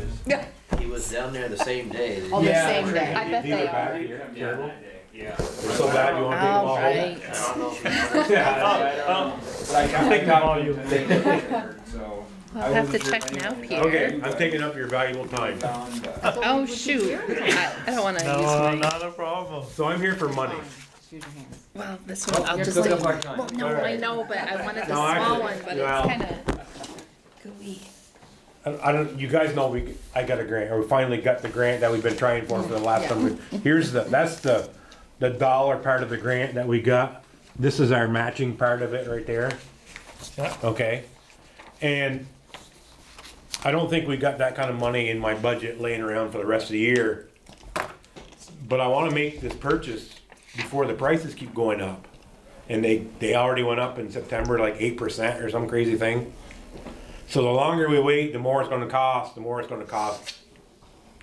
He was down there the same day. that
On
he-
the
Yeah,
same
sure.
day.
I bet
These are
they
bad
are.
here.
Yeah,
Terrible.
that day, yeah.
They're so bad you want to take them all
All
home.
right.
I don't know if you
Yeah, I don't know. But I
Think
talked
about
to
you.
him today at Hannaford, so.
I'll
I
have
wasn't
to
sure
check
if
now,
anyone-
Peter.
Okay, I'm taking up your valuable time.
Found, uh,
Oh, shoot. I don't want to use
no,
my,
not a problem.
So I'm here for money.
Use your hands.
well, this one, I'll
You're
just
cooking
leave.
part time.
Well, no, I know, but I wanted the
No,
small
actually,
one, but
well-
it's kind of gooey.
I don't. You guys know I got a grant, or we finally got the grant that we've been trying for the last summer. That's the dollar part of the grant that we got. This is our matching part of it right there.
Yeah.
Okay. And I don't think we got that kind of money in my budget laying around for the rest of the year. But I want to make this purchase before the prices keep going up. And they already went up in September like 8% or some crazy thing. So the longer we wait, the more it's gonna cost,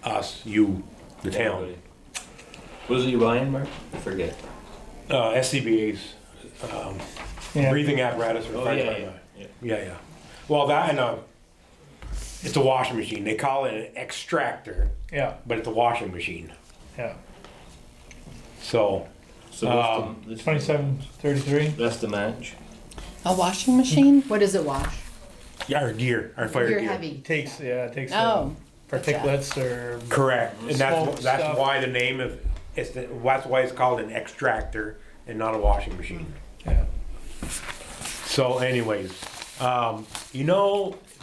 us, you, the town.
What is it you buying, Mark? I forget.
SCBA's,
Yeah.
breathing apparatus for
Oh,
firefighting.
yeah.
Yeah. Well, that and it's a washing machine. They call it an extractor,
Yeah,
but it's a washing machine.
yeah.
So,
So this
2733.
that's the match.
A washing machine?
What does it wash?
yeah, our gear, our fire
You're
gear.
heavy.
It takes
Oh.
particulates or
Correct, and
Smoke
that's
stuff.
why the name of that's why it's called an extractor and not a washing machine.
yeah.
So, anyways,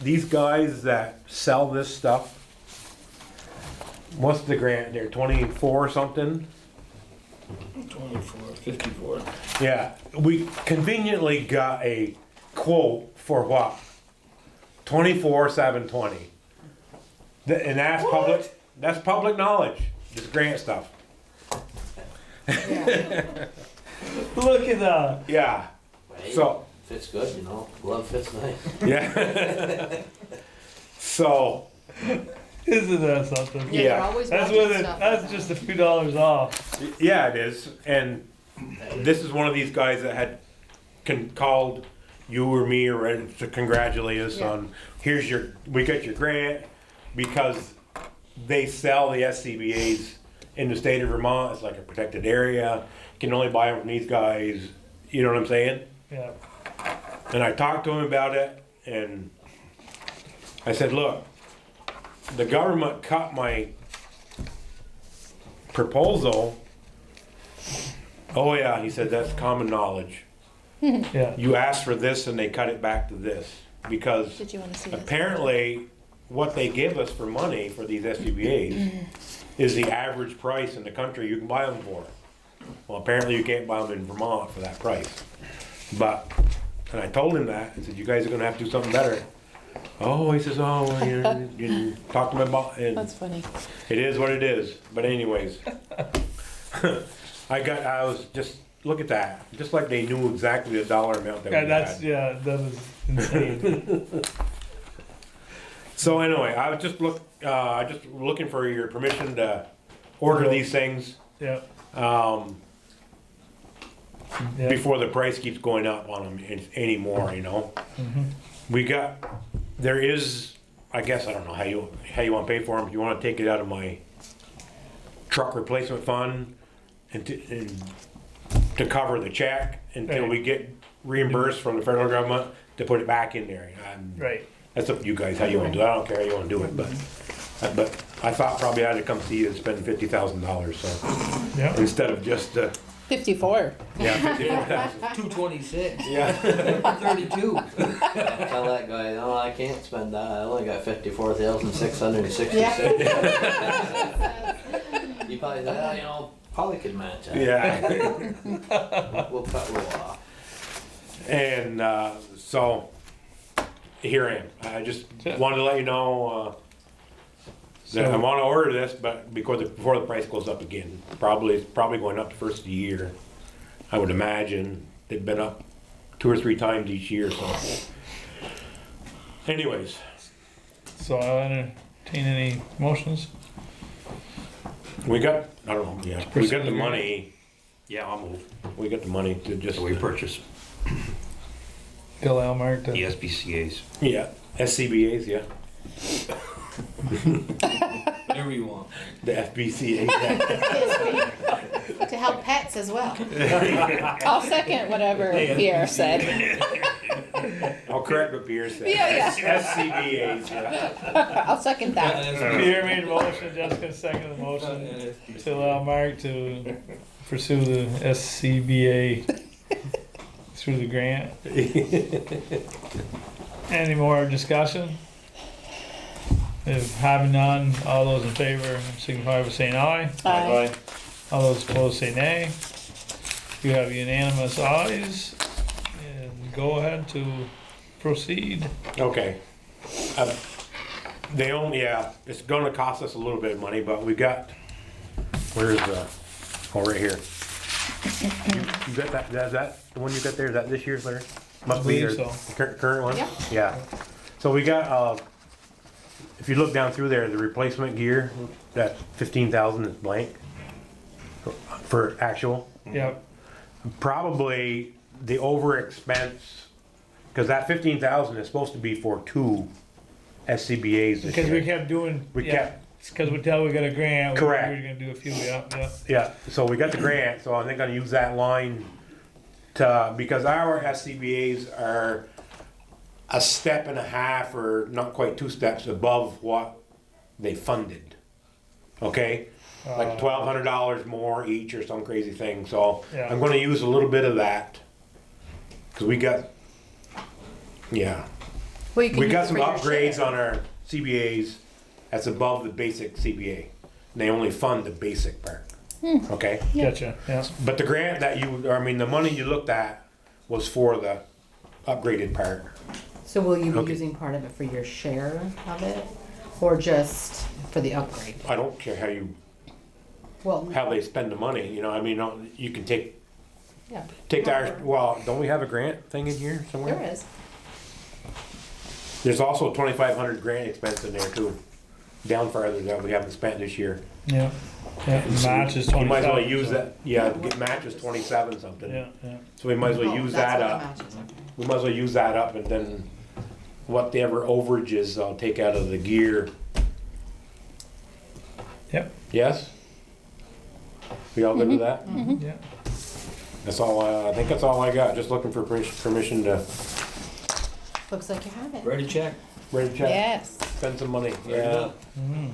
these guys that sell this stuff. What's the grant there? 24 or something?
24, 54.
Yeah, we conveniently got a quote for what? 24,720. And that's public. That's public knowledge. This grant stuff.
Look at that.
Yeah.
Hey,
So
fits good, you know. Glove fits nice.
yeah. So
Isn't that something?
Yeah,
Yeah.
you're always
That's
watching
with it.
stuff.
That's just a few dollars off.
yeah, it is. And this is one of these guys that had called you or me or to congratulate us
Yeah.
on we got your grant because they sell the SCBA's in the state of Vermont. It's like a protected area. You can only buy them from these guys. You know what I'm saying?
Yeah.
And I talked to him about it, and I said, look, the government cut my proposal. Oh yeah, he said, that's common knowledge.
Yeah.
You asked for this and they cut it back to this. Because
Did you want to see this?
apparently what they give us for money for these SCBA's is the average price in the country you can buy them for. Well, apparently you can't buy them in Vermont for that price. And I told him that, and said, you guys are gonna have to do something better. Oh, he says, oh, well, you talk to him about, and
That's funny.
it is what it is. But anyways, I was just look at that, just like they knew exactly the dollar amount that
Yeah,
we
that's,
had.
yeah, that was insane.
So anyway, I was just looking for your permission to order these things,
Yeah, yeah.
before the price keeps going up on them anymore, you know? There is, I guess, I don't know how you wanna pay for them, if you wanna take it out of my truck replacement fund and to cover the check until we get reimbursed from the federal government to put it back in there.
Right.
That's up to you guys, how you wanna do it, I don't care how you wanna do it, but I thought probably I had to come see you and spend $50,000, so,
Yeah.
instead of just,
54.
yeah, 54,000.
226.
Yeah.
32.
Tell that guy, no, I can't spend that, I only got 54,666. You probably said, oh, you know, probably could match that.
Yeah.
We'll cut a little off.
And so here I am. I just wanted to let you know that I want to order this, but before the price goes up again, it's probably going up the first of the year. I would imagine they've been up 2 or 3 times each year. So, anyways,
So I'll entertain any motions.
we got we got the money. Yeah, I'll move. We got the money to just
purchase
Bill Elmark to.
the SPCA's.
yeah SCBA's
Whatever you want.
the FBCA.
To help pets as well.
I'll second whatever Pierre said.
I'll correct what Pierre said.
Yeah.
SCBA's. Yeah.
I'll second that.
Pierre made a motion, Jessica seconded the motion to allow Mark to pursue the SCBA through the grant. Any more discussion? If having none, all those in favor signify by saying aye.
Aye.
All those opposed say nay. You have unanimous ayes, and go ahead to proceed.
Okay. It's gonna cost us a little bit of money, but we got, right here. You got that, is that the one you got there, is that this year's, Larry? Must be
believe
your
so.
current one?
Yeah.
Yeah. So we got, if you look down through there, the replacement gear, that 15,000 is blank for actual.
Yep,
Probably the over expense, because that 15,000 is supposed to be for 2 SCBA's this
because we
year.
kept doing,
We
yeah,
kept,
it's because until we got a grant, we
Correct.
were gonna do a few, yeah.
yeah, so we got the grant, so I think I'm gonna use that line to, because our SCBA's are a step and a half, or not quite 2 steps above what they funded. Okay? Like $1,200 more each or some crazy thing, so
Yeah.
I'm gonna use a little bit of that. Cause we got, yeah.
Well, you can
We
use
got
it
some
for your
upgrades
share.
on our CBA's that's above the basic CBA. And they only fund the basic part, okay?
Gotcha, yeah.
But the grant that the money you looked at was for the upgraded part.
So will you be
Okay.
using part of it for your share of it, or just for the upgrade?
I don't care
Well,
how they spend the money, you know, you can take
yeah,
well, don't we have a grant thing in here somewhere?
there is.
There's also 2,500 grant expense in there too, down farther that we haven't spent this year.
Yeah, yeah, match is
You might as well
27,
use
so-
that, yeah, get match is 27 something.
Yeah, yeah.
So we might as well
Oh,
use
that's
that
what the
up.
match is, okay.
We might as well use that up, and then whatever overages I'll take out of the gear.
Yep.
Yes? We all good with that?
Yeah.
That's all, I think that's all I got, just looking for permission to
Looks like you have it.
Write a check.
write a check,
Yes.
spend some money,
Write it
yeah.
up.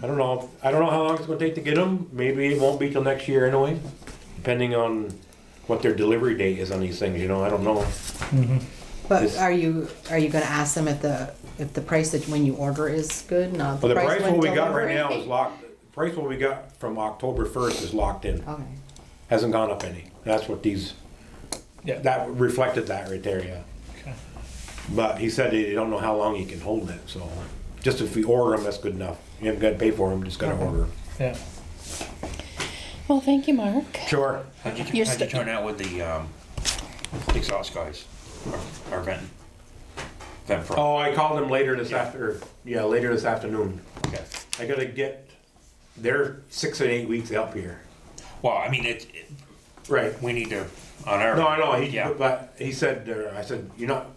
I don't know how long it's gonna take to get them, maybe it won't be till next year anyway, depending on what their delivery date is on these things, you know, I don't know.
But
This-
are you gonna ask them if the price that when you order is good, not the
Well, the
price
price
when
what we got right
delivery?
now is locked, the price what we got from October 1st is locked in,
Okay.
hasn't gone up any, that's what these,
Yeah.
that reflected that right there, yeah.
Okay.
But he said they don't know how long you can hold it, so just if we order them, that's good enough. You haven't got to pay for them, just gotta order them.
Yeah.
Well, thank you, Mark.
Sure.
How'd you
You're sta-
turn out with the exhaust guys, or vent pro?
Oh, I called him later this later this afternoon.
Okay.
I gotta get, they're 6 and 8 weeks up here.
Well, I mean,
Right.
we need to, on our.
No, I know,
Yeah.
but he said, I said, you're not,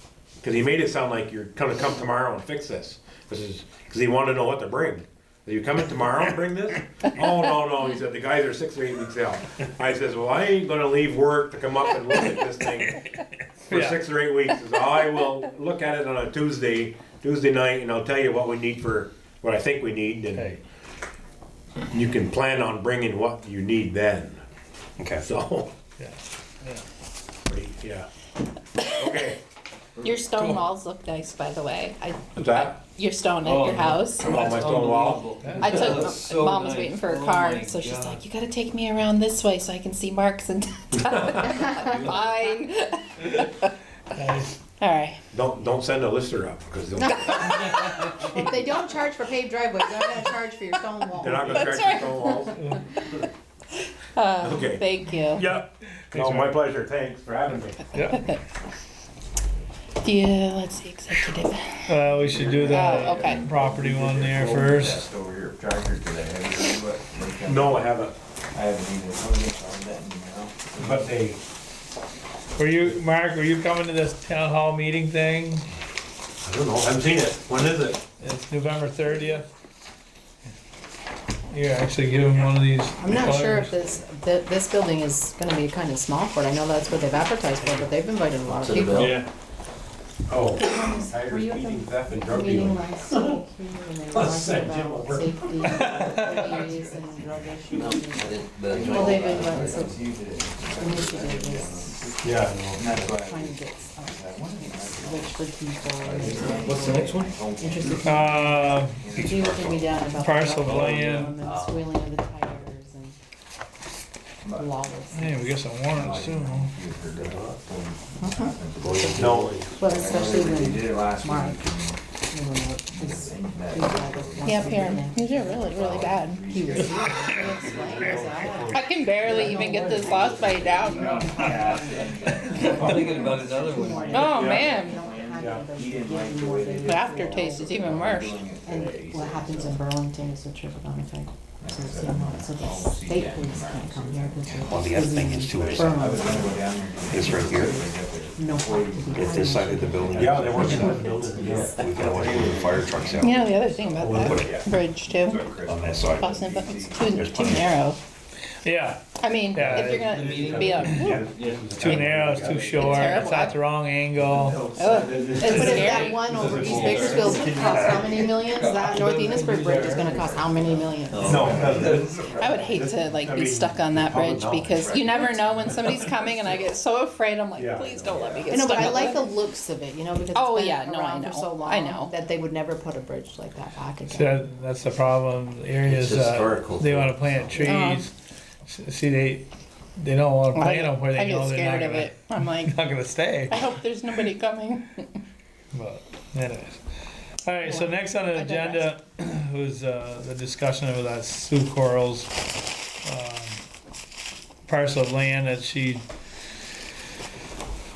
cause he made it sound like you're gonna come tomorrow and fix this. Cause he wanted to know what to bring. Are you coming tomorrow and bring this? Oh, no, he said, the guys are 6 or 8 weeks out. I says, well, I ain't gonna leave work to come up and look at this thing for
Yeah.
6 or 8 weeks. So I will look at it on a Tuesday night, and I'll tell you what we need for, what I think we need, and
Okay.
you can plan on bringing what you need then.
Okay.
So,
Yeah.
yeah. Okay.
Your stone
Cool.
walls look nice, by the way.
What's that?
Your stone at your house.
Oh, my stone wall?
I took,
That's so
Mom was
nice.
waiting for a
Oh
car,
my
so she's
God.
like, you gotta take me around this way so I can see Mark's and fine.
Nice.
Alright.
Don't send a lister up, because
If they don't charge for paved driveways, they're not gonna charge for your stone wall.
they're not gonna
That's
track
right.
your stone walls. Okay.
Thank you.
Yeah.
No, my pleasure, thanks for having me.
Yeah.
Yeah, let's see, executive.
We should do the
Oh, okay.
property one there first.
Test over your tractor today, have you, but.
No, I haven't,
I haven't either, I'm gonna start that in now.
but they,
Mark, were you coming to this town hall meeting thing?
I don't know, I haven't seen it. When is it?
It's November 30th. You're actually giving one of these.
I'm not sure if
flyers.
this building is gonna be kind of small for it. I know that's what they've advertised for, but they've invited a lot of
To the
people.
bill.
Yeah. Oh,
Were
tigers
you at the
eating theft and drug
meeting
dealing.
last week, and they were
I'll send
talking
Jim
about
over.
safety, activities, and drug
No, I
issues.
didn't, but I
Well,
joined.
they've invited, so
You did it.
initiative is
Yeah.
And that's why.
trying to get Richford people
What's the next one?
interested. See what can be done about the
Parcel
drug
land.
problem and squealing of the tires and lawless.
Hey, we got some warrants too.
No,
But especially
They
when
did it last
Mark,
week.
you know, his
Yeah, Pam, these are really, really bad.
He was here. He explained that.
I can barely even get this last bite down.
I'm thinking about another one.
Oh, man.
He didn't like the way they did
The
it.
aftertaste is even worse.
And what happens in Burlington is a trickle-down effect. So it's, you know, so the state police can't come here because they're.
Well, the other thing is too, is
I was gonna go down there.
This right here.
No.
If this side of the building.
yeah, they're working on the building, yeah.
We can always move the fire trucks out
You know, the other thing about that bridge too,
on that side.
Boston, but it's too narrow.
Yeah,
I mean,
Yeah,
if you're gonna be on,
it's too narrow, it's too short, it's at the wrong angle.
oh,
But
it's
if that
scary.
one over East Bakersfield costs how many millions, that North Enosburgh bridge is gonna cost how many millions?
No,
I would hate to like be stuck on that bridge because you never know when somebody's coming and I get so afraid. I'm like,
Yeah.
please don't let me get
I know,
stuck
but I
on
like the
that.
looks of it, you know, because
Oh,
it's
yeah,
been
no, I
around for
know.
so long.
I know.
That they would never put a bridge like that back again.
So that's the problem, the areas,
It's historical.
they wanna plant trees. See, they don't wanna plant them where
I
they know
get
they're
scared
not
of
gonna,
it. I'm like,
not gonna stay.
I hope there's nobody coming.
But anyways. Alright, so next on the agenda was the discussion of that Sue Coral's parcel of land that she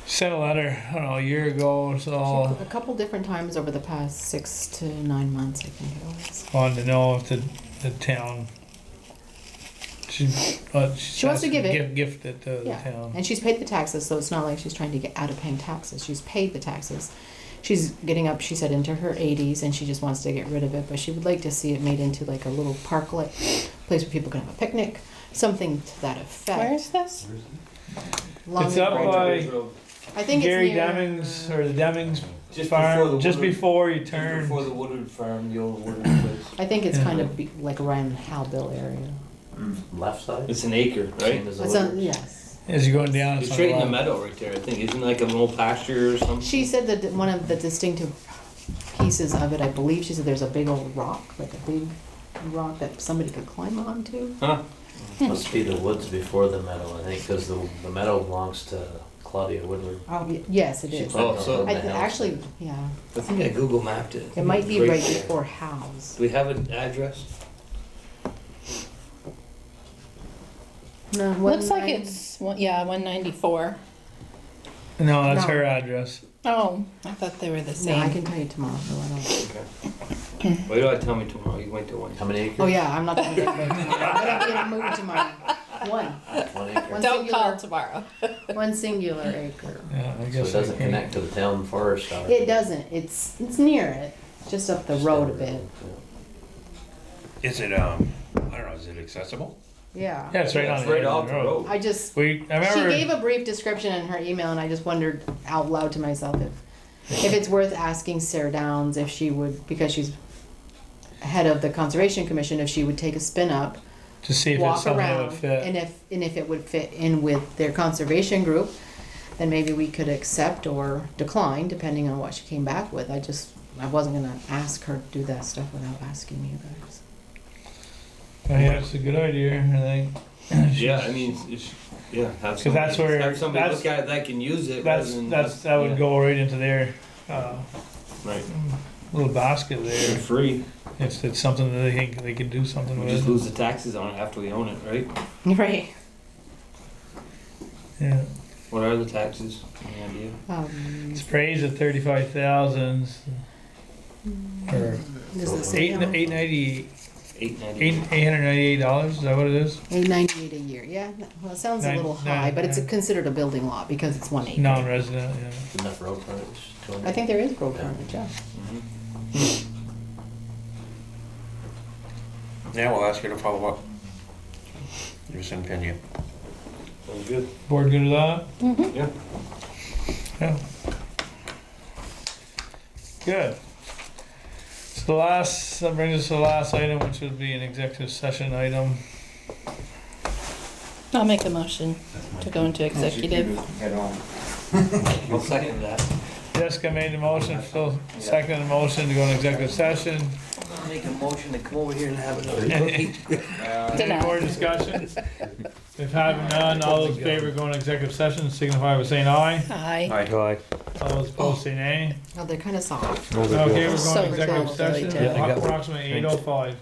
sent a letter, I don't know, a year ago or so,
A couple different times over the past 6 to 9 months, I think it was.
wanted to know if the town, she
wants to give it.
Gift it to the
Yeah,
town.
and she's paid the taxes, so it's not like she's trying to get out of paying taxes. She's paid the taxes. She's getting up, she said, into her 80s, and she just wants to get rid of it, but she would like to see it made into like a little parklet, place where people can have a picnic, something to that effect.
Where is this?
Along
It's
the
up
bridge.
by
I think
Gary
it's near,
Demings, or the Demings
Just before the
farm, just
Woodard-
before you
Just
turn.
before the Woodard farm, the old Woodard place.
I think it's
Yeah.
kind of like around Howbill area.
Left side?
It's an acre, right?
Same as the
It's on,
Woodward.
yes.
As you're going down,
It's
it's on
straight in the
left.
meadow right there, I think. Isn't it like an old pasture or something?
She said that one of the distinctive pieces of it, I believe, she said there's a big old rock, like a big rock that somebody could climb onto.
Huh?
Must be the woods before the meadow, I think, because the meadow belongs to Claudia Woodward.
Oh, yes, it
She
is.
planned on
so-
building
I
a house.
actually, yeah,
I think I Google mapped it.
it might be
Right
right
there.
before Howe's.
Do we have an address?
No,
Looks like it's, yeah, 194.
No, that's
No.
her address.
Oh, I thought they were the
No, I
same.
can tell you tomorrow. No, I don't.
Well, you gotta tell me tomorrow, you went to one.
How many acres?
Oh yeah, I'm not gonna get it. I'm gonna get a move tomorrow. One.
1 acre.
One
Don't call
singular,
tomorrow.
one singular acre.
Yeah, I
So
guess
it doesn't
I can.
connect to the town forest. Or
It doesn't. It's near it, just up the road a bit.
Is it, I don't know, is it accessible?
Yeah.
Yeah, it's right on
It's
the
right
edge of
off
the
the
road.
road.
I just.
I
She
remember.
gave a brief description in her email, and I just wondered out loud to myself if it's worth asking Sarah Downs if she would, because she's head of the Conservation Commission, if she would take a spin up,
To see if it's
walk
something that would
around,
fit.
and if it would fit in with their conservation group, then maybe we could accept or decline depending on what she came back with. I wasn't gonna ask her to do that stuff without asking you guys.
Yeah, it's a good idea, I think.
Yeah, I mean, yeah, have
'Cause that's
somebody,
where-
have somebody
that's-
look at it that can use it rather than.
That would
yeah,
go right into their,
Right,
little basket
for
there,
free,
if it's something that they think they can do something
we just
with.
lose the taxes on it after we own it, right?
Right.
Yeah,
What are the taxes, any idea?
sprays at 35,000, or
Does it say
eight,
how much?
$898,
$8.98.
is that what it is?
$898 a year, yeah, well, it sounds a
Nine-
little
nine-
high, but it's
nine.
considered a building lot because it's 1 acre.
Non-resident, yeah.
enough road frontage.
I think there is road frontage, yeah.
Yeah, we'll ask her to follow up. Give us an opinion.
Sounds good.
Board good with that?
Yeah.
Yeah. Good. So that brings us to the last item, which would be an executive session item.
I'll make a motion to go into executive.
Head on.
I'll second that.
Jessica made the motion, Phil seconded the motion to go into executive session.
Make a motion to come over here and have another cookie.
Any more discussion? If having none, all those in favor of going to executive session signify by saying aye.
Aye.
Aye.
All those opposed say nay.
Oh, they're kind of soft.
Okay, we're going
So
to executive
cold,
session
really, too.
at approximately 8:05.